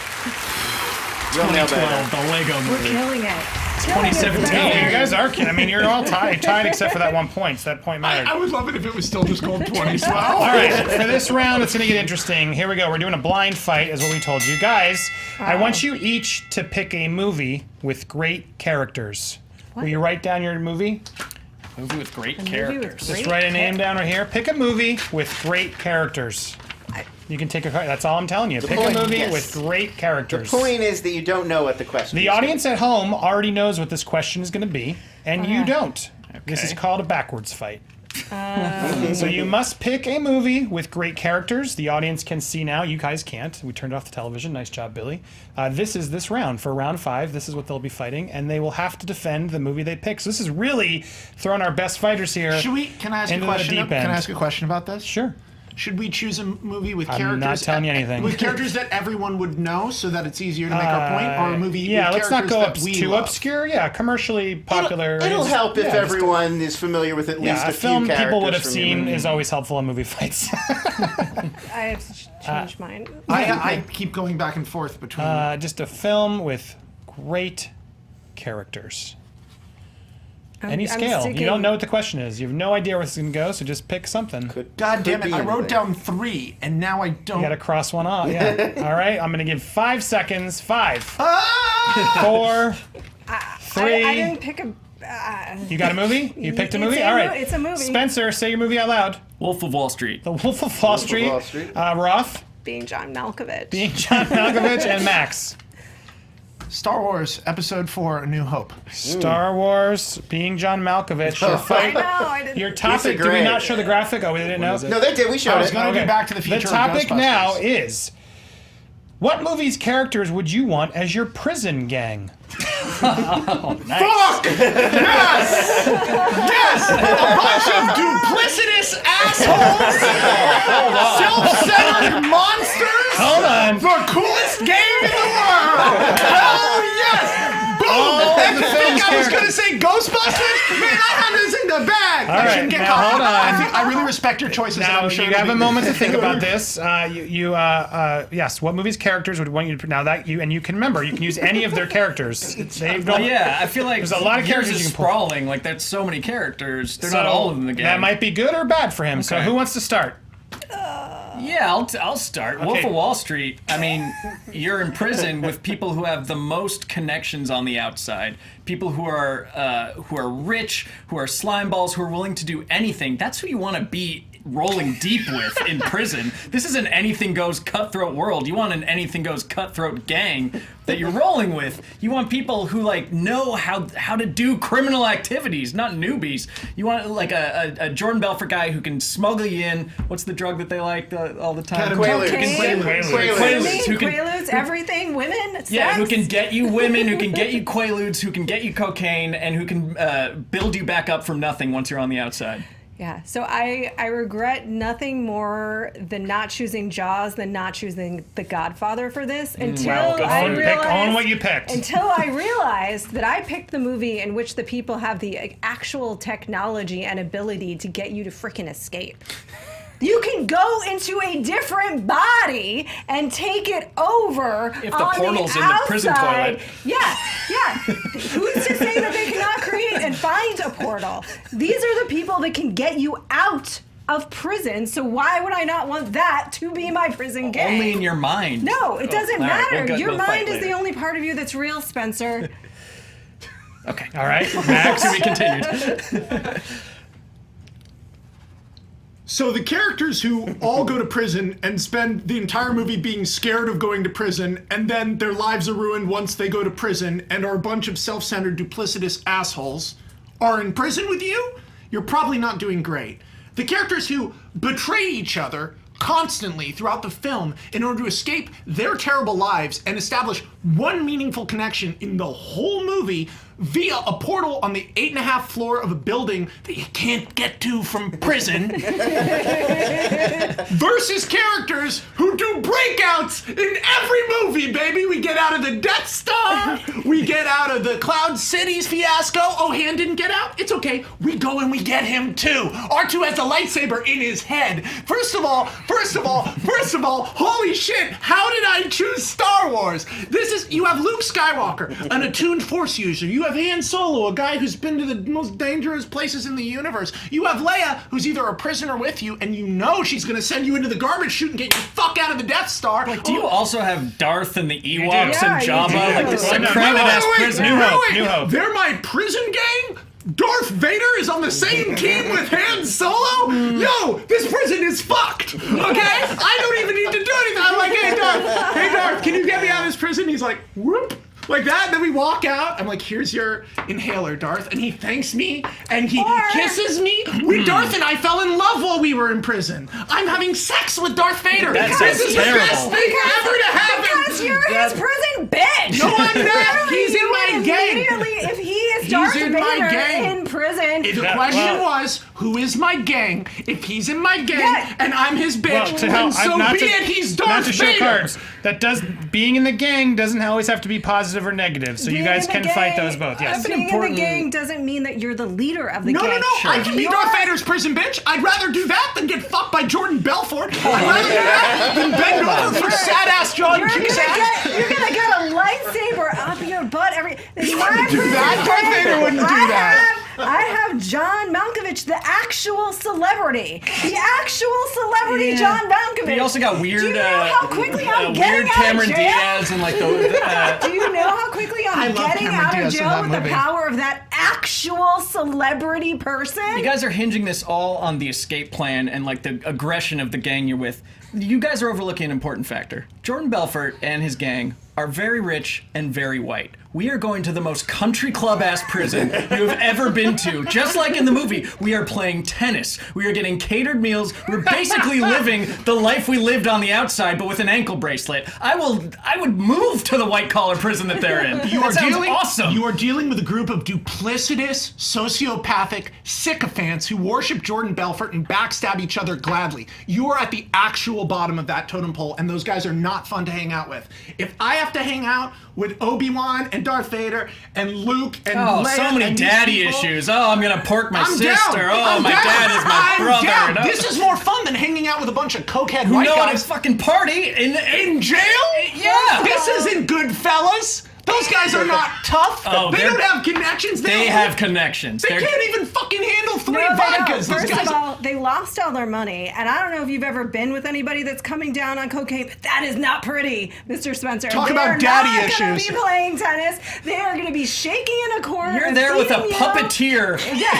2012, the Lego movie. We're killing it. 2017. Yeah, you guys are kidding. I mean, you're all tied except for that 1 point. So that point mattered. I would love it if it was still just called 2012. All right, for this round, it's going to get interesting. Here we go. We're doing a blind fight, is what we told you. Guys, I want you each to pick a movie with great characters. What? Will you write down your movie? Movie with great Movie characters. with great Just write a name down right here. Pick a movie with great characters. You can take a card. That's all I'm telling you. Pick a movie with great characters. The point is that you don't know what the question is. The audience at home already knows what this question is going to be, and you don't. Okay. This is called a backwards fight. So you must pick a movie with great characters. The audience can see now. You guys can't. We turned off the television. Nice job, Billy. This is this round. For round 5, this is what they'll be fighting, and they will have to defend the movie they pick. So this is really throwing our best fighters here. Can I ask a into the question? deep Can end. I ask a question about this? Sure. Should we choose a movie with characters? I'm not telling you anything. With characters that everyone would know, so that it's easier to make our point, or a movie with let's not characters go that we too love? obscure. Yeah, commercially popular. It'll help if just- everyone is familiar with at least a a few film characters people would have from your seen movie. is always helpful in movie fights. I have to change mine. I keep going back and forth between. Just a film with great characters. Any I'm scale. sticking- You don't know what the question is. You have no idea where it's going to go, so just pick something. God damn could it! be I wrote anything. down 3, and now I don't. You got to cross one off. Yeah. All right. I'm going to give 5 seconds. 5, Ah! 4, 3. I didn't pick a. You got a movie? You picked a It's movie? a All right. it's a movie. Spencer, say your movie out loud. Wolf of Wall Street. The Wolf of Wall Street. Wall Street. Roth, Being John Malkovich. being John Malkovich, and Max. Star Wars Episode 4: A New Hope. Star Wars, being John Malkovich. Your I fight. know. I didn't. Your topic. Did we great. not show the graphic? Oh, we didn't know. No, they did. We showed I was it. going to do Back to the Future. The or topic now Ghostbusters. is: what movie's characters would you want as your prison gang? Fuck! Yes! Yes! A bunch of duplicitous assholes! Self-centered monsters! Hold on. The coolest game in the world! Oh, yes! Boom! All And the you film's think I was characters. going to say Ghostbusters? Man, I had this in the bag! I right, shouldn't get now caught. hold on. I really respect your choices. and Now I'm sure you it'll have a be- moment to think about this. Yes, what movie's characters would want you to? Now that you can remember, you can use any of their characters. They don't. Yeah, I feel like There's a lot of yours characters is you can pull. sprawling. Like there's so many characters. They're So not all of them in the game. That might be good or bad for him. So Okay. who wants to start? Yeah, I'll start. Wolf Okay. of Wall Street. I mean, you're in prison with people who have the most connections on the outside. People who are rich, who are slime balls, who are willing to do anything. That's who you want to be rolling deep with in prison. This is an anything goes cutthroat world. You want an anything goes cutthroat gang that you're rolling with. You want people who like know how to do criminal activities, not newbies. You want like a Jordan Belfort guy who can smuggle you in. What's the drug that they like all the time? Quaaludes, everything, women, sex. Yeah, who can get you women, who can get you Quaaludes, who can get you cocaine, and who can build you back up from nothing once you're on the outside. Yeah, so I regret nothing more than not choosing Jaws than not choosing The Godfather for this until I realized, own what you picked. Until I realized that I picked the movie in which the people have the actual technology and ability to get you to freaking escape. You can go into a different body and take it over. If the portal's in the prison toilet. Yeah. Who's to say that they cannot create and find a portal? These are the people that can get you out of prison, so why would I not want that to be my prison gang? Only in your mind. No, it doesn't matter. Right, your we'll mind is later. the only part of you that's real, Spencer. Okay. All right, Max. To be continued. So the characters who all go to prison and spend the entire movie being scared of going to prison, and then their lives are ruined once they go to prison and are a bunch of self-centered, duplicitous assholes, are in prison with you, you're probably not doing great. The characters who betray each other constantly throughout the film in order to escape their terrible lives and establish one meaningful connection in the whole movie via a portal on the 8.5 floor of a building that you can't get to from prison versus characters who do breakouts in every movie, baby. We get out of the Death Star, we get out of the Cloud Cities fiasco. Oh, Han didn't get out? It's okay. We go and we get him too. R2 has a lightsaber in his head. First of all, holy shit, how did I choose Star Wars? You have Luke Skywalker, an attuned Force user. You have Han Solo, a guy who's been to the most dangerous places in the universe. You have Leia, who's either a prisoner with you, and you know she's gonna send you into the garbage chute and get you the fuck out of the Death Star. Like, do you also have Darth and the Ewoks and Jabba? Yeah, Like, this is a No, crowded ass prison. New Hope. They're my prison gang? Darth Vader is on the same team with Han Solo? Yo, this prison is fucked, okay? I don't even need to do anything. I'm like, hey Darth, can you get me out of this prison? He's like, whoop. Like that, and then we walk out. I'm like, here's your inhaler, Darth. And he thanks me, and he kisses me. Darth and I fell in love while we were in prison. I'm having sex with Darth Vader. That This is sounds the best thing ever to happen. Because you're his prison bitch. No, I'm not. He's in my gang. Immediately, if he is Darth in my Vader gang. in prison, The question was, who is my gang? If he's in my gang Yeah. and I'm his bitch, then so be it. He's Darth Not to show Vader. cards. Being in the gang doesn't always have to be positive or negative. So you guys can fight those both. Yes. Being in the gang doesn't mean that you're the leader of the No, gang. I can be Darth Vader's prison bitch. I'd rather do that than get fucked by Jordan Belfort. I'd rather do that than bend over for sad-ass John Cusack. You're gonna get a lightsaber up your butt You wouldn't do that. Darth Vader wouldn't do that. I have John Malkovich, the actual celebrity. The actual celebrity, John Malkovich. He also got weird, Do you know how quickly I'm getting weird out Cameron of jail? Diaz and like the. Do you know how quickly I'm love getting Cameron out of Diaz in jail that with the movie. power of that actual celebrity person? You guys are hinging this all on the escape plan and like the aggression of the gang you're with. You guys are overlooking an important factor. Jordan Belfort and his gang are very rich and very white. We are going to the most country club ass prison you have ever been to. Just like in the movie, we are playing tennis. We are getting catered meals. We're basically living the life we lived on the outside, but with an ankle bracelet. I would move to the white collar prison that they're in. You are That sounds dealing awesome. You are dealing with a group of duplicitous, sociopathic sycophants who worship Jordan Belfort and backstab each other gladly. You are at the actual bottom of that totem pole, and those guys are not fun to hang out with. If I have to hang out with Obi-Wan and Darth Vader and Luke and Leia so many and these daddy people, issues. Oh, I'm gonna pork my I'm sister. down. Oh, I'm my down. dad is my I'm brother. down. No. This is more fun than hanging out with a bunch of cokehead You white know how to guys fucking party in in jail. Yeah. This isn't Goodfellas. Those guys are not tough. Oh, they don't have connections. They have connections. They can't even fucking handle 3 No, they don't. vodkas. Those First guys of all, they lost all their money, and I don't know if you've ever been with anybody that's coming down on cocaine, but that is not pretty, Mr. Spencer. Talk They about are daddy not issues. Going to be playing tennis. They are going to be shaking in a corner. You're and there with a beating you. puppeteer Yeah,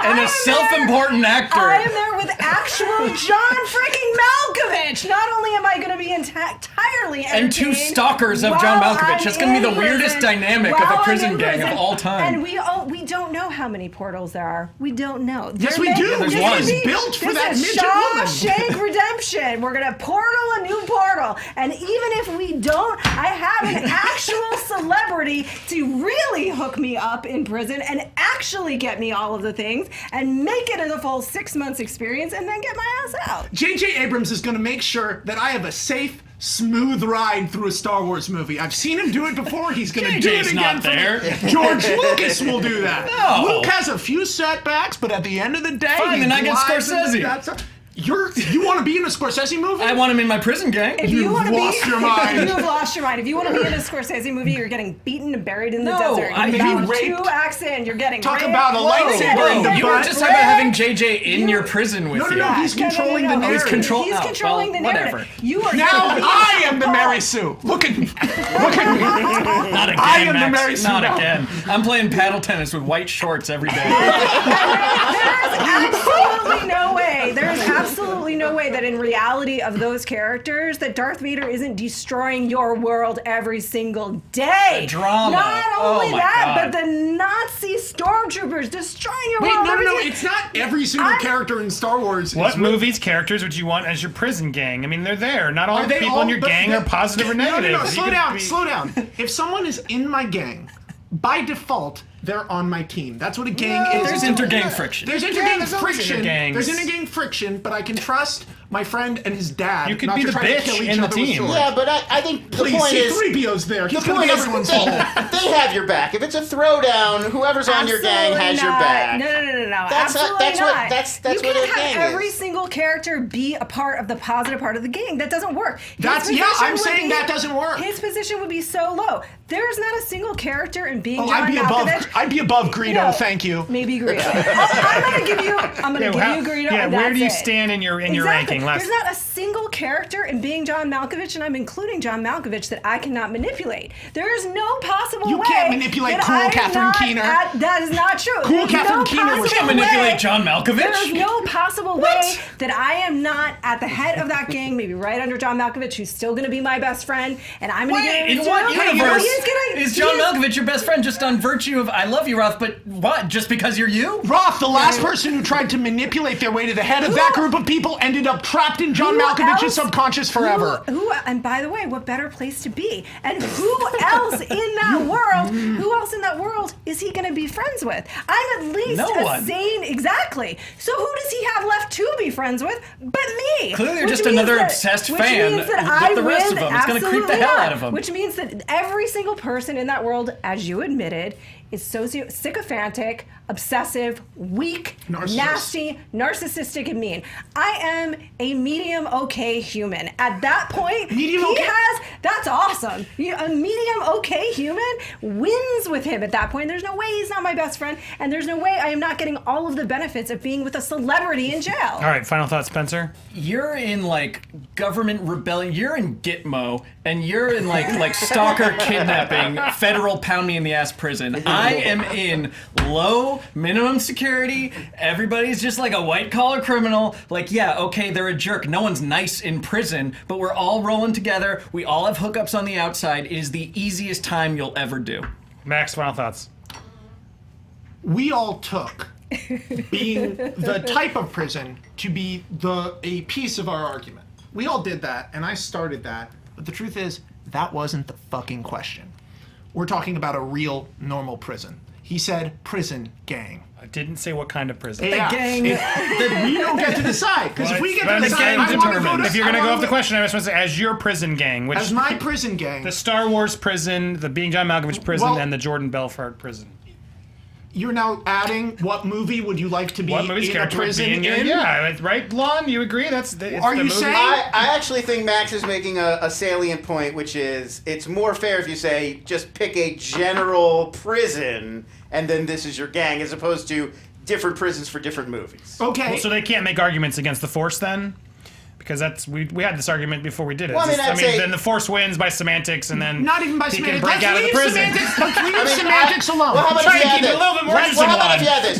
and a self-important actor. I am there with actual John freaking Malkovich. Not only am I going to be entirely And 2 entertained stalkers of John while Malkovich. I'm That's going to be the in weirdest prison, dynamic of while a I'm prison in gang of prison. all time. And we don't know how many portals there are. We don't know. Yes, we do. There's This one. is built for that This midget is woman. Shawshank Redemption. We're gonna portal a new portal, and even if we don't, I have an actual celebrity to really hook me up in prison and actually get me all of the things and make it a full 6 months experience, and then get my ass out. J.J. Abrams is going to make sure that I have a safe, smooth ride through a Star Wars movie. I've seen him do it before. He's going to do it JJ's again not for there. me. George Lucas will do that. No. Luke has a few setbacks, but at the end of the day, Fine, he then I get glides into Scorsese. that- You want to be in a Scorsese movie? I want him in my prison gang. If you want to lost your mind. You have lost your mind. If you want to be in a Scorsese movie, you're getting beaten and buried in the No, desert. I You're mean, about raped. 2 acts in, you're getting Talk raped. about a lightsaber in the You were butt. just talking about having JJ in your prison with No, no, you. no, he's controlling the Oh, narrative. He's controlling well, the narrative. whatever. You are Now I am the Mary Sue. Look at me. Look at me. Not again, I am the Max. Mary Sue Not now. again. I'm playing paddle tennis with white shorts every day. There's absolutely no way. There's absolutely no way that in reality of those characters that Darth Vader isn't destroying your world every single day. The drama. Not Oh only my that, God. but the Nazi stormtroopers destroying your Wait, world. no, every no, single- it's not every single I'm- character in Star Wars. What is movies, characters would you want as your prison gang? I mean, they're there. Not all Are the they people all- in your but gang they- are positive or negative. No, You slow could down, be- slow down. If someone is in my gang, by default, they're on my team. That's what a gang is. There's intergang friction. There's Yeah, intergang there's always friction. intergangs. There's intergang friction, but I can trust my friend and his dad You could not be to the try bitch to kill each in the other with team. swords. Yeah, but I think the Please, point is. C-3PO's there. He's The going to point be is, everyone's fault. they have your back. If it's a throwdown, whoever's on your gang has your back. No. That's Absolutely what- not. that's you what can't a have gang every is. single character be a part of the positive part of the gang. That doesn't work. That's I'm saying that doesn't work. His position would be so low. There is not a single character in being Oh, John Malkovich. I'd be above Greedo. No, Thank you. Maybe Greedo. I'm gonna give you Greedo. Yeah, and where that's do you it. stand in your Exactly. ranking? There's not a single character in being John Malkovich, and I'm including John Malkovich, that I cannot manipulate. There is no possible You way. can't manipulate that cool I am Catherine not Keener. that is not true. Cool There's Catherine no Keener was- possible Can't manipulate way- John Malkovich. There's no possible way that I am not at the head of that gang, maybe right under John Malkovich, who's still going to be my best friend, and I'm going to get Wait, in him what too. universe He's is John Malkovich? Malkovich your best friend just on virtue of I love you, Roth, but what? Just because you're you? Roth, the last person who tried to manipulate their way to the head of that group of people ended up trapped in John Malkovich's subconscious forever. And by the way, what better place to be? And who else in that world? Who else in that world is he going to be friends with? I'm at least No a one. sane. Exactly. So who does he have left to be friends with? But me. Clearly, you're Which just means another that- obsessed which fan means that with I the rest win of them. It's gonna creep the absolutely hell not. out of them. Which means that every single person in that world, as you admitted, is sycophantic, obsessive, weak, nasty, narcissistic, and mean. I am a medium okay human. At that point, that's awesome. A medium okay human wins with him at that point. There's no way he's not my best friend, and there's no way I am not getting all of the benefits of being with a celebrity in jail. All right, final thoughts, Spencer. You're in like government rebellion. You're in Gitmo, and you're in like stalker kidnapping, federal pound me in the ass prison. I am in low minimum security. Everybody's just like a white collar criminal. Like, yeah, okay, they're a jerk. No one's nice in prison, but we're all rolling together. We all have hookups on the outside. It is the easiest time you'll ever do. Max, final thoughts. We all took being the type of prison to be a piece of our argument. We all did that, and I started that. But the truth is, that wasn't the fucking question. We're talking about a real, normal prison. He said prison gang. I didn't say what kind of prison. Yeah. gang. We don't get to decide, because if we get to decide, I want to go to... If you're going to go off the question, I was supposed to say, as your prison gang, which As my prison gang. the Star Wars prison, the Being John Malkovich prison, Well- and the Jordan Belfort prison. you're now adding what movie would you like to be What movie's in a character would prison be in your, in? yeah, right, Lon? You agree? It's Are the you movie. saying- I actually think Max is making a salient point, which is it's more fair if you say just pick a general prison and then this is your gang, as opposed to different prisons for different movies. Okay. Well, so they can't make arguments against the Force then? Because that's we had this argument before we did it. Well, I mean, I'd say- then the Force wins by semantics, and then Not even by he semantics. can break out of the Let's leave prison. semantics, let's leave semantics alone. Well, how about Try if to you keep it had a little bit more this? interesting, Well, how about if Lon. you had this?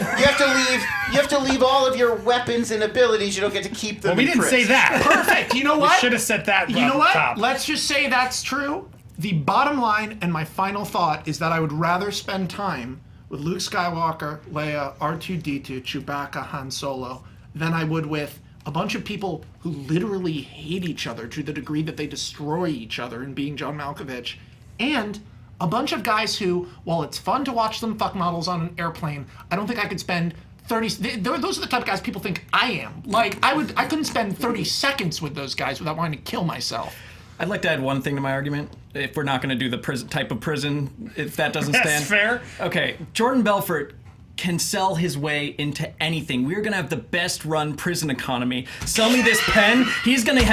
You have to leave all of your weapons and abilities. You don't get to keep them. Well, we in didn't say prison. that. Perfect. You know We what? should have set that. You know what? Top. Let's just say that's true. The bottom line and my final thought is that I would rather spend time with Luke Skywalker, Leia, R2-D2, Chewbacca, Han Solo than I would with a bunch of people who literally hate each other to the degree that they destroy each other in being John Malkovich, and a bunch of guys who, while it's fun to watch them fuck models on an airplane, I don't think I could spend 30. Those are the type of guys people think I am. Like I couldn't spend 30 seconds with those guys without wanting to kill myself. I'd like to add one thing to my argument. If we're not going to do the prison type of prison, if that doesn't That's stand fair. Okay, Jordan Belfort can sell his way into anything. We're gonna have the best run prison economy. Sell me this pen. He's gonna be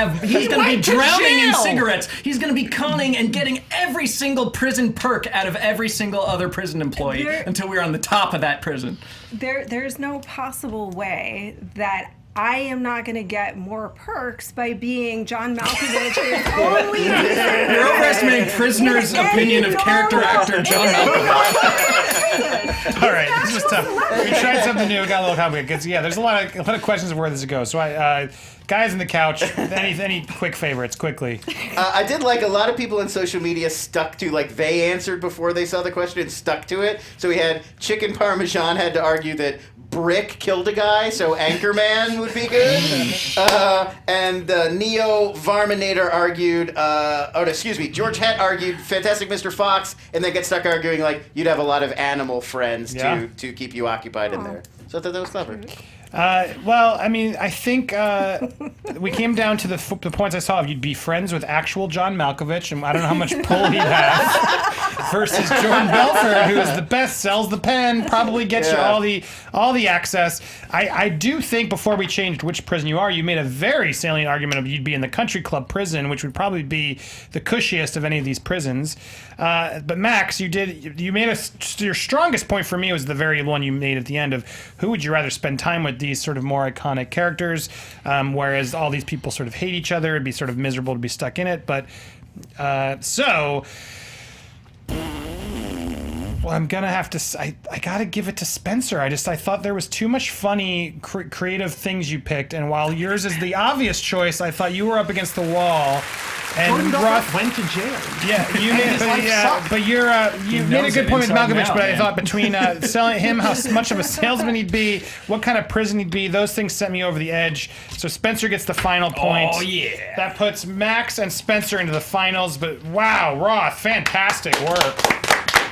went to drowning in jail. cigarettes. He's gonna be conning and getting every single prison perk out of every single other prison employee until we're on the top of that prison. There's no possible way that I am not going to get more perks by being John Malkovich. You're overestimating prisoners' opinion of character actor John Malkovich. All right, this was tough. We tried something new. It got a little complicated. 'Cause, yeah, there's a lot of questions of where this goes. So, guys in the couch, any quick favorites, quickly. I did like a lot of people on social media stuck to, like, they answered before they saw the question and stuck to it. So we had Chicken Parmesan had to argue that Brick killed a guy, so Anchorman would be good. And Neo Varminator argued, George Hett argued Fantastic Mr. Fox, and then get stuck arguing, like, you'd have a lot of animal friends to keep you occupied in there. So I thought that was clever. Well, I mean, I think we came down to the points I saw. You'd be friends with actual John Malkovich, and I don't know how much pull he'd have, versus Jordan Belfort, who is the best, sells the pen, probably gets you all the access. I do think before we changed which prison you are, you made a very salient argument of you'd be in the country club prison, which would probably be the cushiest of any of these prisons. But Max, you made your strongest point for me was the very one you made at the end of who would you rather spend time with, these sort of more iconic characters, whereas all these people sort of hate each other. It'd be sort of miserable to be stuck in it. But I'm gonna have to. I gotta give it to Spencer. I thought there was too much funny, creative things you picked, and while yours is the obvious choice, I thought you were up against the wall. And Jordan Roth Belfort went to jail. Yeah, you made, you made a good point with Malkovich, but I thought between selling him, how much of a salesman he'd be, what kind of prison he'd be, those things sent me over the edge. So Spencer gets the final point. Oh, yeah. That puts Max and Spencer into the finals, but wow, Roth, fantastic work.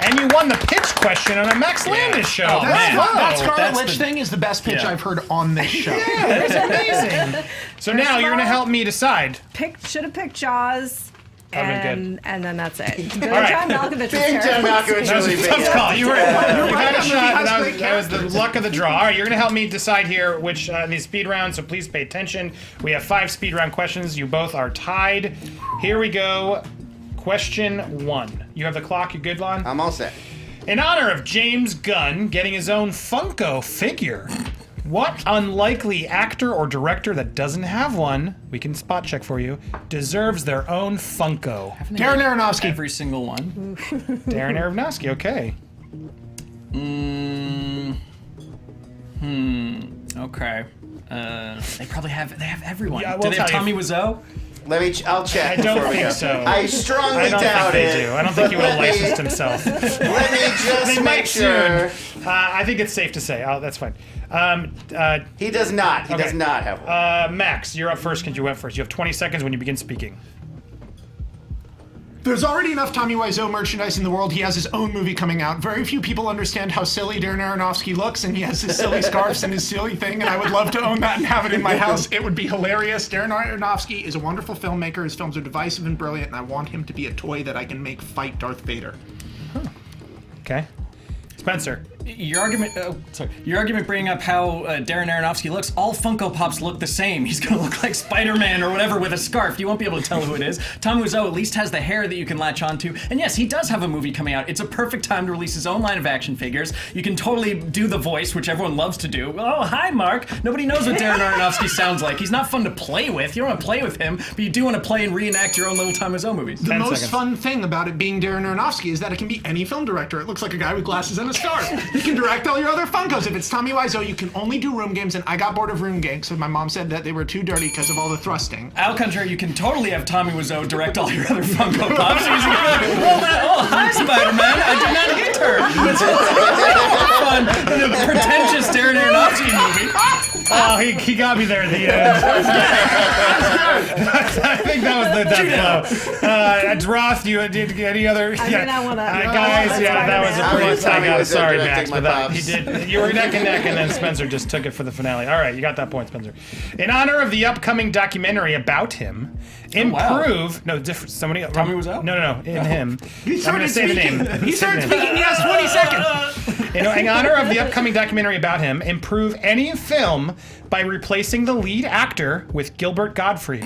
And you won the pitch question on a Max Landis show. Oh, man. That Scarlet That's Witch thing is the best pitch I've heard on this show. Yeah, that's amazing. So now you're going to help me decide. Should have picked Jaws. That'd And then that's it. Go right. John Malkovich. Being John Malkovich That was really a big. tough call. You had a That shot, movie but has great that was the characters. luck of the draw. All right, you're going to help me decide here which in these speed rounds, so please pay attention. We have 5 speed round questions. You both are tied. Here we go. Question 1. You have the clock. You good, Lon? I'm all set. In honor of James Gunn getting his own Funko figure, what unlikely actor or director that doesn't have one, we can spot check for you, deserves their own Funko? Darren Aronofsky. Every single one. Darren Aronofsky, okay. Okay. They probably have. They have everyone. Yeah, Do we'll they have tell you. Tommy Wiseau? I'll check. I don't before we think go. so. I strongly I don't doubt think it. they do. I don't think he would have licensed himself. Let me just They make might sure. soon. I think it's safe to say. That's fine. He does not. He Okay. does not have one. Max, you're up first because you went first. You have 20 seconds when you begin speaking. There's already enough Tommy Wiseau merchandise in the world. He has his own movie coming out. Very few people understand how silly Darren Aronofsky looks, and he has his silly scarves and his silly thing, and I would love to own that and have it in my house. It would be hilarious. Darren Aronofsky is a wonderful filmmaker. His films are divisive and brilliant, and I want him to be a toy that I can make fight Darth Vader. Okay. Spencer. Your argument bringing up how Darren Aronofsky looks, all Funko Pops look the same. He's gonna look like Spider-Man or whatever with a scarf. You won't be able to tell who it is. Tom Wiseau at least has the hair that you can latch onto. And yes, he does have a movie coming out. It's a perfect time to release his own line of action figures. You can totally do the voice, which everyone loves to do. Oh, hi, Mark. Nobody knows what Darren Aronofsky sounds like. He's not fun to play with. You don't want to play with him, but you do want to play and reenact your own little Tom Wiseau movies. The most fun thing about it being Darren Aronofsky is that it can be any film director. It looks like a guy with glasses and a scarf. He can direct all your other Funkos. If it's Tommy Wiseau, you can only do room games, and I got bored of room games, so my mom said that they were too dirty because of all the thrusting. Al contrary, you can totally have Tommy Wiseau direct all your other Funko Pops. Oh, hi, Spider-Man. I did not hit her. Fun in a pretentious Darren Aronofsky movie. Oh, he got me there at the end. I think that was the death blow. Roth, you did any other? I mean, I want to. Guys, that was a point. I got it. Sorry, Max, but pops. he did. You were neck and neck, and then Spencer just took it for the finale. All right, you got that point, Spencer. In honor of the upcoming documentary about him, improve. No, different. Somebody. Tommy Wiseau? No. In him. He I'm going to say the name. He started speaking. He has 20 seconds. In honor of the upcoming documentary about him, improve any film by replacing the lead actor with Gilbert Gottfried.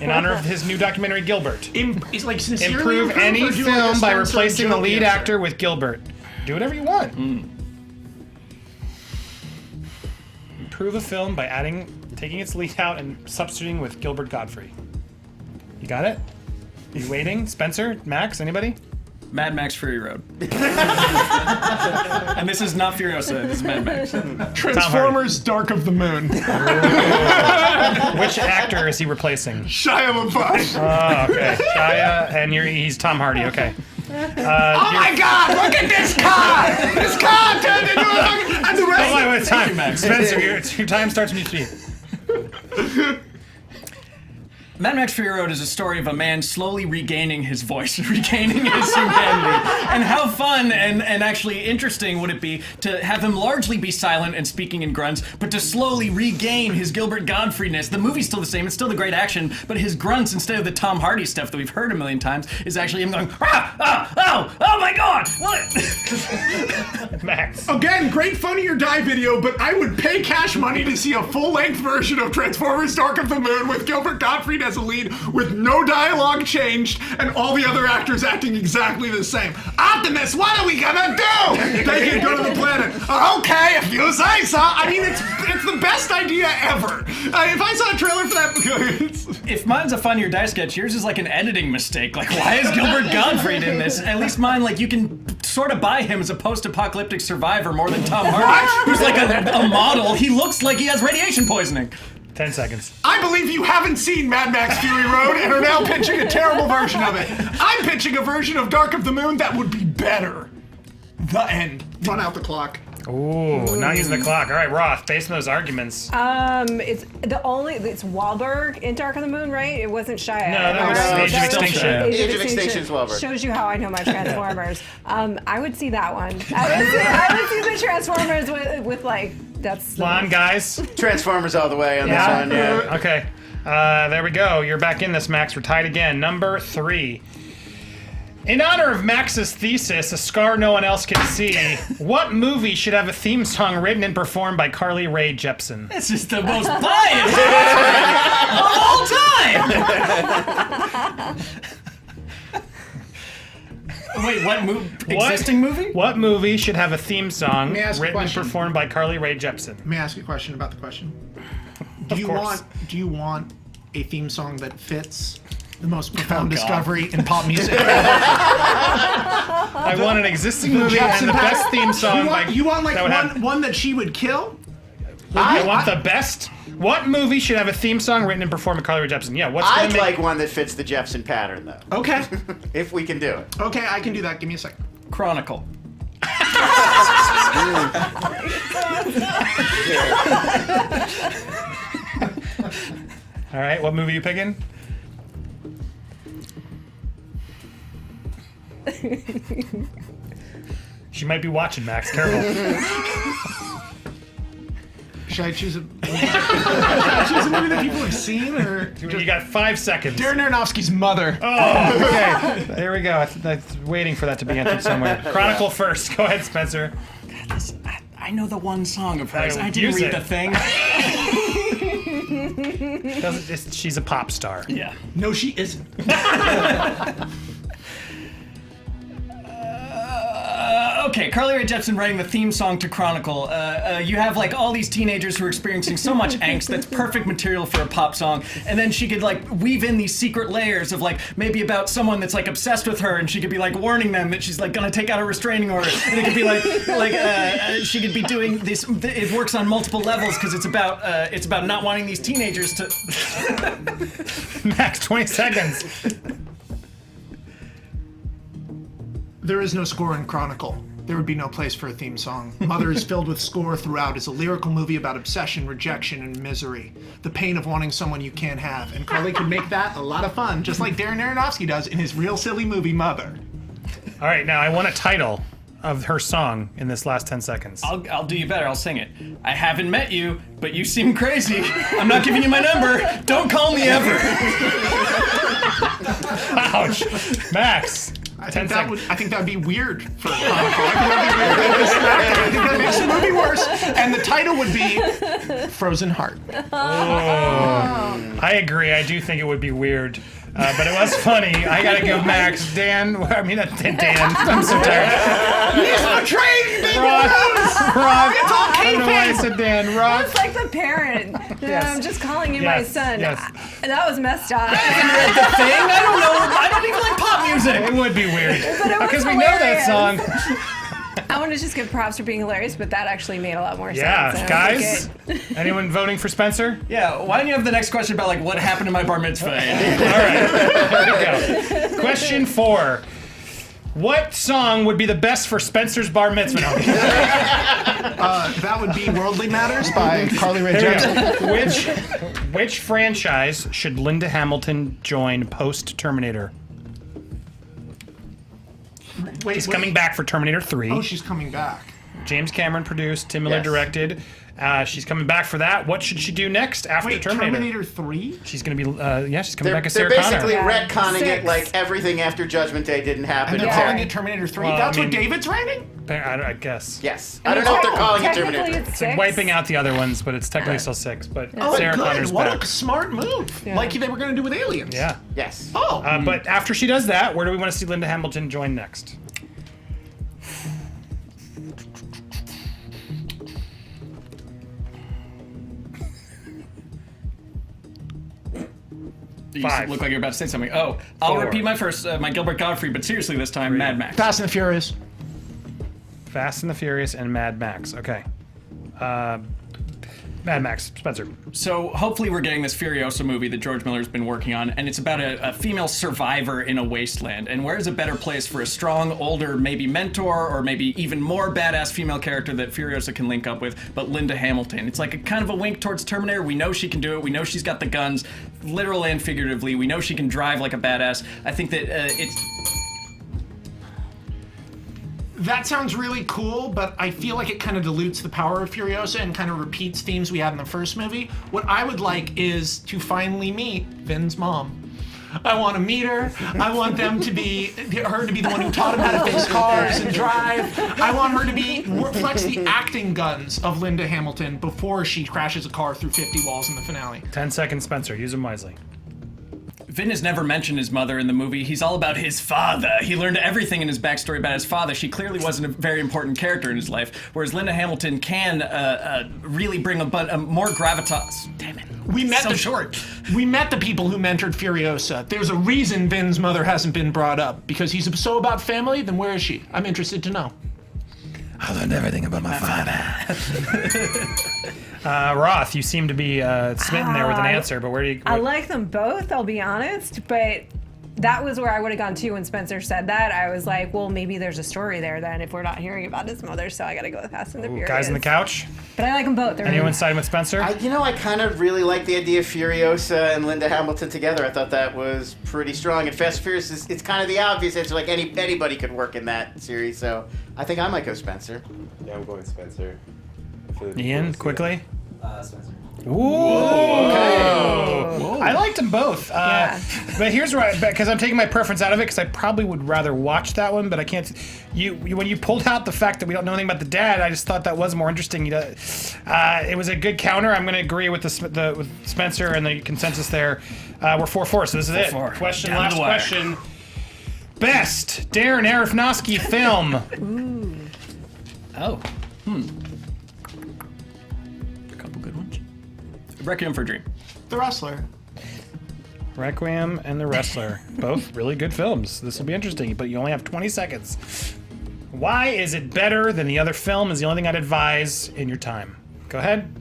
In honor of his new documentary, Gilbert. He's like sincerely Improve any or do film like a by Spencer replacing the Joe lead answer? actor with Gilbert. Do whatever you want. Improve a film by taking its lead out and substituting with Gilbert Gottfried. You got it? Are you waiting? Spencer? Max? Anybody? Mad Max Fury Road. And this is not Furiosa, this is Mad Max. Transformers: Dark of the Moon. Which actor is he replacing? Shia LaBeouf. Oh, okay. Shia, and he's Tom Hardy, okay. Oh my God! Look at this car! This car turned into a fucking. And the rest. Wait, time. Spencer, your time starts when you speak. Mad Max Fury Road is a story of a man slowly regaining his voice, regaining his humanity. And how fun and actually interesting would it be to have him largely be silent and speaking in grunts, but to slowly regain his Gilbert Gottfriedness. The movie's still the same, it's still the great action, but his grunts, instead of the Tom Hardy stuff that we've heard a million times, is actually him going, oh my God, what? Max. Again, great Funny or Die video, but I would pay cash money to see a full-length version of Transformers: Dark of the Moon with Gilbert Gottfried as a lead, with no dialogue changed, and all the other actors acting exactly the same. Optimus, what are we gonna do? They can go to the planet. Okay, if you say so. I mean, it's the best idea ever. If I saw a trailer for that, if mine's a Funny or Die sketch, yours is like an editing mistake. Like, why is Gilbert Gottfried in this? At least mine, like, you can sort of buy him as a post-apocalyptic survivor more than Tom Hardy, who's like a model. He looks like he has radiation poisoning. 10 seconds. I believe you haven't seen Mad Max Fury Road and are now pitching a terrible version of it. I'm pitching a version of Dark of the Moon that would be better. The end. Run out the clock. Ooh, not using the clock. All right, Roth, based on those arguments. It's Wahlberg in Dark of the Moon, right? It wasn't Shia. No, that was Age of Extinction. Age of Extinction is Wahlberg. Shows you how I know my Transformers. I would see that one. I would see the Transformers with like, that's... Come on, guys. Transformers all the way on this one, yeah. Okay, there we go. You're back in this, Max. We're tied again. Number 3. In honor of Max's thesis, a scar no one else can see, what movie should have a theme song written and performed by Carly Rae Jepsen? This is the most biased of all time! Wait, what movie? Existing movie? What movie should have a theme song May I ask a written and question? performed by Carly Rae Jepsen? May I ask you a question about the question? Of course. Do you want a theme song that fits the most profound discovery in pop music? I want an existing movie and the best theme song. You want like one that she would kill? I want the best. What movie should have a theme song written and performed by Carly Rae Jepsen? Yeah, what's gonna I'd make... like one that fits the Jepsen pattern, though. Okay. If we can do it. Okay, I can do that. Give me a second. Chronicle. All right, what movie are you picking? She might be watching, Max. Careful. Should I choose a movie that people have seen, or You got 5 seconds. Darren Aronofsky's Mother? Oh, okay. There we go. I'm waiting for that to be entered somewhere. Chronicle first. Go ahead, Spencer. I know the one song of hers. I didn't Use read it. the thing. She's a pop star. Yeah. No, she isn't. Okay, Carly Rae Jepsen writing the theme song to Chronicle. You have like all these teenagers who are experiencing so much angst that's perfect material for a pop song, and then she could like weave in these secret layers of like maybe about someone that's like obsessed with her, and she could be like warning them that she's like gonna take out a restraining order, and it could be like she could be doing this. It works on multiple levels because it's about not wanting these teenagers to. Max, 20 seconds. There is no score in Chronicle. There would be no place for a theme song. Mother is filled with score throughout. It's a lyrical movie about obsession, rejection, and misery. The pain of wanting someone you can't have. And Carly could make that a lot of fun, just like Darren Aronofsky does in his real silly movie, Mother. All right, now I want a title of her song in this last 10 seconds. I'll do you better. I'll sing it. I haven't met you, but you seem crazy. I'm not giving you my number. Don't call me ever. Ouch. Max. I think that would be weird for a Chronicle. I think that makes the movie worse. And the title would be Frozen Heart. I agree. I do think it would be weird. But it was funny. I gotta give Max, Dan. I'm so tired. He's betraying me! Rob. It's all I don't know why I said Dan. Rob. It's like the parent. Yes. I'm just calling you my Yes, son. yes. That was messed up. The thing? I don't know. I don't even like pop music. It would be weird. But it was Because we know that hilarious. song. I want to just give props for being hilarious, but that actually made a lot more Yeah, sense. guys. Anyone voting for Spencer? Yeah, why don't you have the next question about like what happened to my bar mitzvah? All right, here we go. Question 4. What song would be the best for Spencer's bar mitzvah? No. That would be Worldly Matters by Carly Rae Here we Jepsen. go. Which franchise should Linda Hamilton join post Terminator? Wait, She's coming back for Terminator 3. Oh, she's coming back. James Cameron produced, Tim Miller Yes. directed. She's coming back for that. What should she do next after Wait, Terminator? Terminator 3? She's going to be, she's coming They're, back as they're Sarah basically Connor. retconning it 6. like everything after Judgment Day didn't happen. And they're Yeah. calling it Terminator 3? Well, That's I mean- what David's writing? I guess. Yes. I don't know if they're calling it Technically, Terminator 3. it's It's like 6. wiping out the other ones, but it's technically still 6. But Oh, Sarah good. Connor's What back. a smart move. Yeah. Like they were going to do with Aliens. Yeah. Yes. Oh. But after she does that, where do we want to see Linda Hamilton join next? You 5. look like you're about to say something. Oh, I'll 4. repeat my first, my Gilbert Gottfried, but seriously this time, Mad Max. Fast and the Furious. Fast and the Furious and Mad Max. Okay. Mad Max. Spencer. So hopefully we're getting this Furiosa movie that George Miller's been working on, and it's about a female survivor in a wasteland. And where's a better place for a strong, older, maybe mentor, or maybe even more badass female character that Furiosa can link up with, but Linda Hamilton. It's like a kind of a wink towards Terminator. We know she can do it. We know she's got the guns, literal and figuratively. We know she can drive like a badass. I think that it's... That sounds really cool, but I feel like it kind of dilutes the power of Furiosa and kind of repeats themes we had in the first movie. What I would like is to finally meet Vin's mom. I want to meet her. I want her to be the one who taught him how to fix cars and drive. I want her to flex the acting guns of Linda Hamilton before she crashes a car through 50 walls in the finale. 10 seconds, Spencer. Use them wisely. Vin has never mentioned his mother in the movie. He's all about his father. He learned everything in his backstory about his father. She clearly wasn't a very important character in his life, whereas Linda Hamilton can really bring a more gravitas. Damn it. We met short. We met the people who mentored Furiosa. There's a reason Vin's mother hasn't been brought up. Because he's so about family, then where is she? I'm interested to know. I learned everything about my father. Roth, you seem to be smitten there with an answer, but where do you... I like them both, I'll be honest, but that was where I would have gone to when Spencer said that. I was like, well, maybe there's a story there then if we're not hearing about his mother, so I gotta go with Fast and the Furious. Guys on the couch? But I like them both. They're Anyone siding with Spencer? I kind of really like the idea of Furiosa and Linda Hamilton together. I thought that was pretty strong. And Fast and Furious, it's kind of the obvious. It's like anybody could work in that series. So I think I might go Spencer. Yeah, I'm going Spencer. I feel like Ian, we'll see quickly? Spencer. I liked them both. But here's where because I'm taking my preference out of it because I probably would rather watch that one, but I can't. When you pulled out the fact that we don't know anything about the dad, I just thought that was more interesting. It was a good counter. I'm going to agree with with Spencer and the consensus there. We're 4-4, so this is it. 4-4. Question, last question. Best Darren Aronofsky film. A couple good ones. Requiem for a Dream. The Wrestler. Requiem and The Wrestler. Both really good films. This will be interesting, but you only have 20 seconds. Why is it better than the other film is the only thing I'd advise in your time. Go ahead.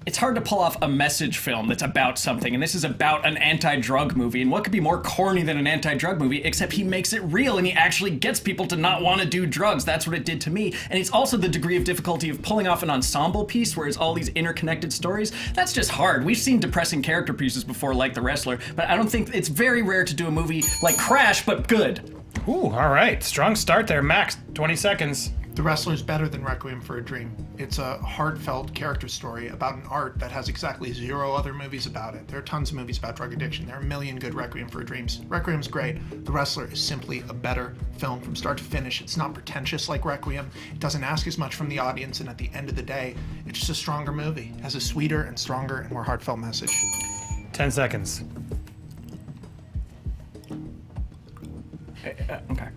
It's hard to pull off a message film that's about something, and this is about an anti-drug movie, and what could be more corny than an anti-drug movie, except he makes it real, and he actually gets people to not want to do drugs. That's what it did to me. And it's also the degree of difficulty of pulling off an ensemble piece where it's all these interconnected stories. That's just hard. We've seen depressing character pieces before, like The Wrestler, but I don't think it's very rare to do a movie like Crash, but good. Ooh, all right. Strong start there, Max. 20 seconds. The Wrestler's better than Requiem for a Dream. It's a heartfelt character story about an art that has exactly 0 other movies about it. There are tons of movies about drug addiction. There are a million good Requiem for a Dreams. Requiem's great. The Wrestler is simply a better film from start to finish. It's not pretentious like Requiem. It doesn't ask as much from the audience, and at the end of the day, it's just a stronger movie. It has a sweeter and stronger and more heartfelt message. 10 seconds. Okay.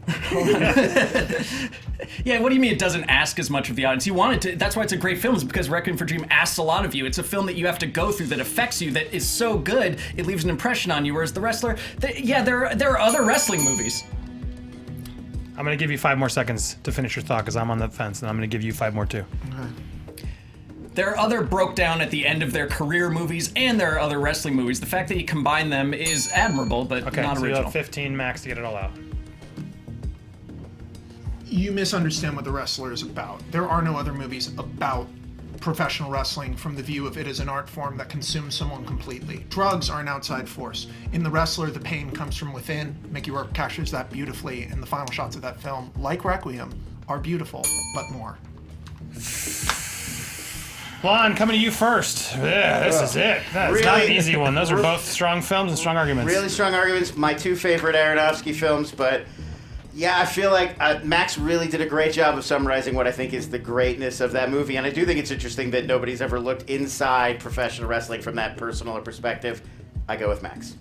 Yeah, what do you mean it doesn't ask as much of the audience? You want it to. That's why it's a great film, is because Requiem for a Dream asks a lot of you. It's a film that you have to go through, that affects you, that is so good it leaves an impression on you. Whereas The Wrestler, there are other wrestling movies. I'm going to give you 5 more seconds to finish your thought because I'm on the fence, and I'm going to give you 5 more too. Okay. There are other broke down at the end of their career movies, and there are other wrestling movies. The fact that you combine them is admirable, but Okay, not so you original. have 15 max to get it all out. You misunderstand what The Wrestler is about. There are no other movies about professional wrestling from the view of it as an art form that consumes someone completely. Drugs are an outside force. In The Wrestler, the pain comes from within. Mickey Rourke captures that beautifully, and the final shots of that film, like Requiem, are beautiful, but more. Lon, coming to you first. Yeah, this is it. That's not an easy one. Those are both strong films and strong arguments. Really strong arguments. My 2 favorite Aronofsky films, but yeah, I feel like Max really did a great job of summarizing what I think is the greatness of that movie, and I do think it's interesting that nobody's ever looked inside professional wrestling from that personal perspective. I go with Max.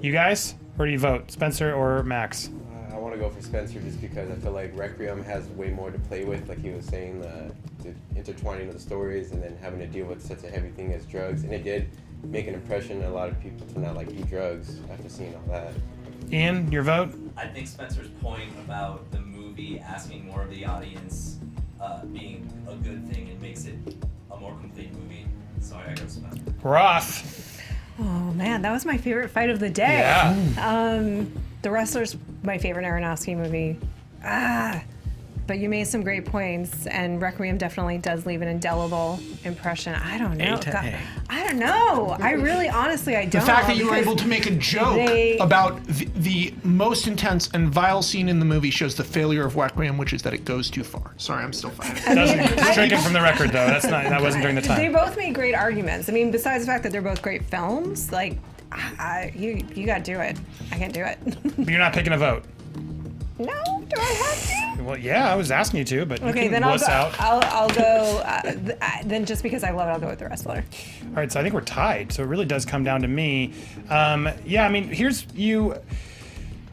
You guys, where do you vote? Spencer or Max? I want to go for Spencer just because I feel like Requiem has way more to play with, like he was saying, the intertwining of the stories and then having to deal with such a heavy thing as drugs. And it did make an impression on a lot of people to not like do drugs after seeing all that. Ian, your vote? I think Spencer's point about the movie asking more of the audience being a good thing, it makes it a more complete movie. So I go Spencer. Roth. Oh man, that was my favorite fight of the day. Yeah. The Wrestler's my favorite Aronofsky movie. But you made some great points, and Requiem definitely does leave an indelible impression. I don't know. I don't know. I really, honestly, I don't. The fact that you were able to make a joke about the most intense and vile scene in the movie shows the failure of Requiem, which is that it goes too far. Sorry, I'm still fighting. Stricken from the record, though. That wasn't during the time. They both made great arguments. I mean, besides the fact that they're both great films, like, you got to do it. I can't do it. But you're not picking a vote. No, do I have to? Well, yeah, I was asking you to, but Okay, you then can I'll wuss go. out. I'll go. Then just because I love it, I'll go with The Wrestler. All right, so I think we're tied. So it really does come down to me. Yeah, I mean, here's you.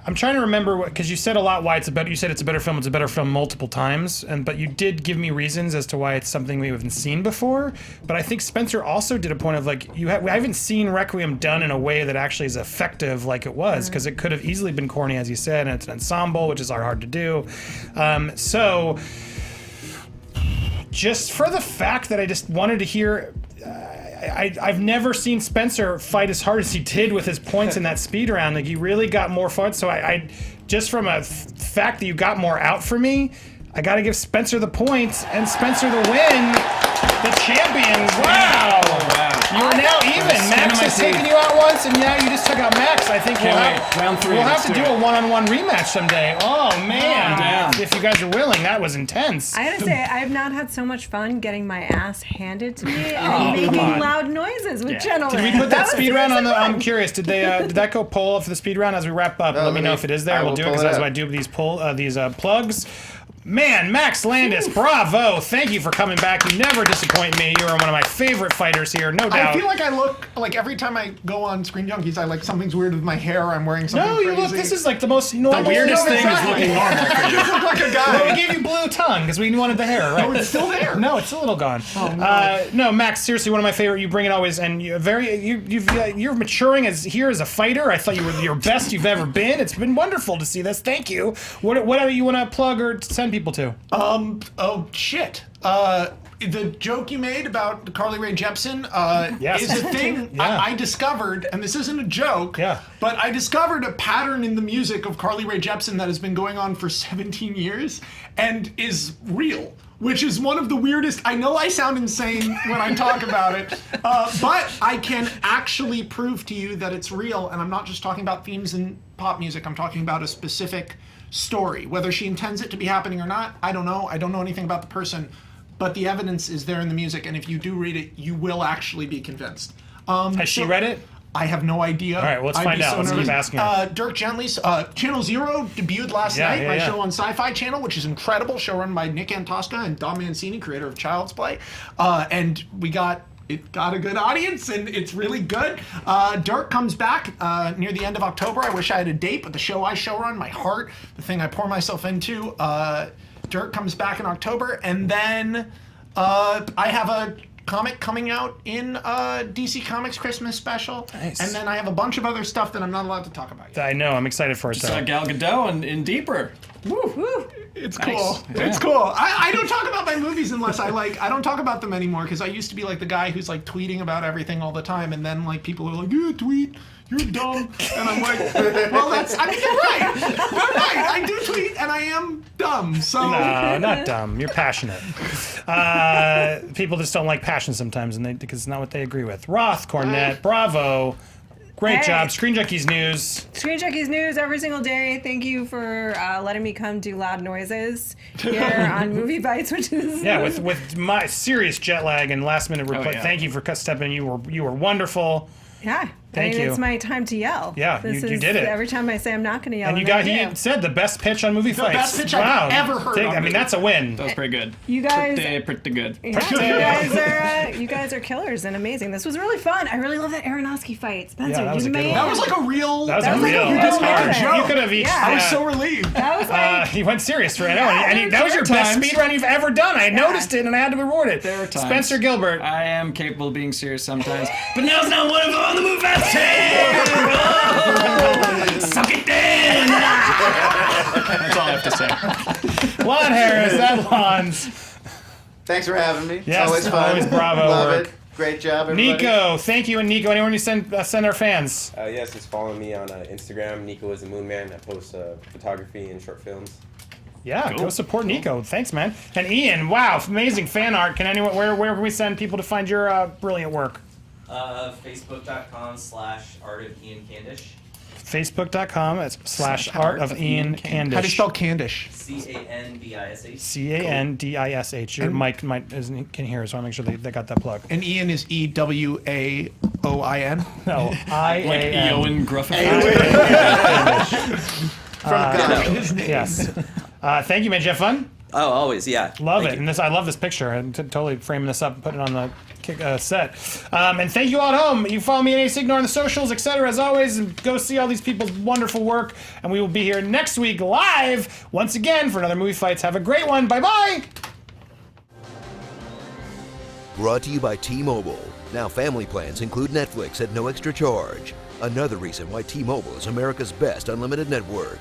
I'm trying to remember because you said a lot why it's a better. You said it's a better film. It's a better film multiple times, but you did give me reasons as to why it's something we haven't seen before. But I think Spencer also did a point of like I haven't seen Requiem done in a way that actually is effective like it was, because it could have easily been corny, as you said, and it's an ensemble, which is hard to do. So just for the fact that I just wanted to hear. I've never seen Spencer fight as hard as he did with his points in that speed round. Like, he really got more fun. So I just from a fact that you got more out for me, I got to give Spencer the points and Spencer the win, the champion. Wow. You are now even. Max has taken you out once, and now you just took out Max. I think Round 3. we'll have to do a one-on-one rematch someday. Oh, man. down. If you guys are willing, that was intense. I gotta say, I have not had so much fun getting my ass handed to me and making on. loud noises with gentlemen. Did we put that was speed round on the? seriously I'm fun. curious. Did that go poll for the speed round as we wrap up? Let me know if it is there. I We'll will do it pull because it as up. I do these plugs. Man, Max Landis, bravo! Thank you for coming back. You never disappoint me. You are one of my favorite fighters here, no doubt. I feel like I look like every time I go on Screen Junkies, I like something's weird with my hair. I'm wearing something No, crazy. you look. This is like the most normal. The weirdest thing is exactly. looking normal. I just look like a guy. Well, we gave you blue tongue because we wanted the hair, right? Oh, it's still there. No, it's a little gone. Oh, no. No, Max, seriously, one of my favorite. You bring it always, and you're maturing as a fighter. I thought you were your best you've ever been. It's been wonderful to see this. Thank you. What do you want to plug or send people to? Oh shit. The joke you made about Carly Rae Jepsen Yes. is a thing Yeah. I discovered, and this isn't a joke, Yeah. but I discovered a pattern in the music of Carly Rae Jepsen that has been going on for 17 years and is real, which is one of the weirdest. I know I sound insane when I talk about it, but I can actually prove to you that it's real, and I'm not just talking about themes in pop music. I'm talking about a specific story. Whether she intends it to be happening or not, I don't know. I don't know anything about the person, but the evidence is there in the music, and if you do read it, you will actually be convinced. Has she read it? I have no idea. All right, well, let's I'd find be out. so Let's keep nervous. asking her. Dirk Gently's Channel Zero debuted last night, my show on Sci-Fi Channel, which is incredible, show run by Nick Antosca and Dom Mancini, creator of Child's Play. And it got a good audience, and it's really good. Dirk comes back near the end of October. I wish I had a date, but the show I showrun, my heart, the thing I pour myself into, Dirk comes back in October, and then I have a comic coming out in DC Comics Christmas special, Nice. and then I have a bunch of other stuff that I'm not allowed to talk about yet. I know. I'm excited for it. Saw Gal Gadot in Deeper. It's Nice. cool. Yeah. It's cool. I don't talk about my movies unless I don't talk about them anymore, because I used to be like the guy who's like tweeting about everything all the time, and then like people are like, "You tweet, you're dumb," and I'm like, "Well, they're right. They're right. I do tweet, and I am dumb." So No, not dumb. You're passionate. People just don't like passion sometimes, and because it's not what they agree with. Roth, Cornett, bravo. Great Hey. job. Screen Junkies News. Screen Junkies News every single day. Thank you for letting me come do loud noises here on Movie Bites, which is Yeah, with my serious jet lag and last minute reply. yeah. Thank you for stepping in. You were wonderful. yeah. Thank you. It's my time to yell. Yeah, This you is did it. Every time I say I'm not going to yell, And you I'm got gonna do. he said the best pitch on movie fights. best pitch I've ever heard on I mean, movie. that's a win. That was pretty good. You guys, Pretty good. yeah, you guys are killers and amazing. This was really fun. I really love that Aronofsky fight. Spencer, Yeah, that was you a good made one. that was like a real. That was That a was like real. a real That's hard. moment. You could have each. Yeah. I was so relieved. that was like He went serious for it. Yeah, And that was your there are best times. speed run you've ever done. I noticed it and I had to reward it. There are times. Spencer Gilbert. I am capable of being serious sometimes, but now's not one of them on the move fast team. Suck it in. That's all I have to say. Lon Harris, that Lon's. Thanks for having me. Yes, Always fun. always bravo Love work. it. Great job, everybody. Nico, thank you. And Nico, anyone you send our fans? Yes, just follow me on Instagram. Nico is the Moon Man. I post photography and short films. Yeah, go support Nico. Thanks, man. And Ian, wow, amazing fan art. Can anyone where can we send people to find your brilliant work? Facebook.com/Art of Ian Candish. Facebook.com /Art of Ian Candish. How do you spell Candish? Candish. Candish. Your mic can hear, so I want to make sure they got that plug. And Ian is EWAOIN. No, I-A-N. Eowyn Gruffin. From Ghana. Yes. Thank you, man. Did you have fun? Oh, always, yeah. Love Thank it. you. And I love this picture. And totally framing this up and putting it on the set. And thank you all at home. You follow me at Signor on the socials, etc. As always, and go see all these people's wonderful work. And we will be here next week live once again for another Movie Fights. Have a great one. Bye-bye. Brought to you by T-Mobile. Now family plans include Netflix at no extra charge. Another reason why T-Mobile is America's best unlimited network.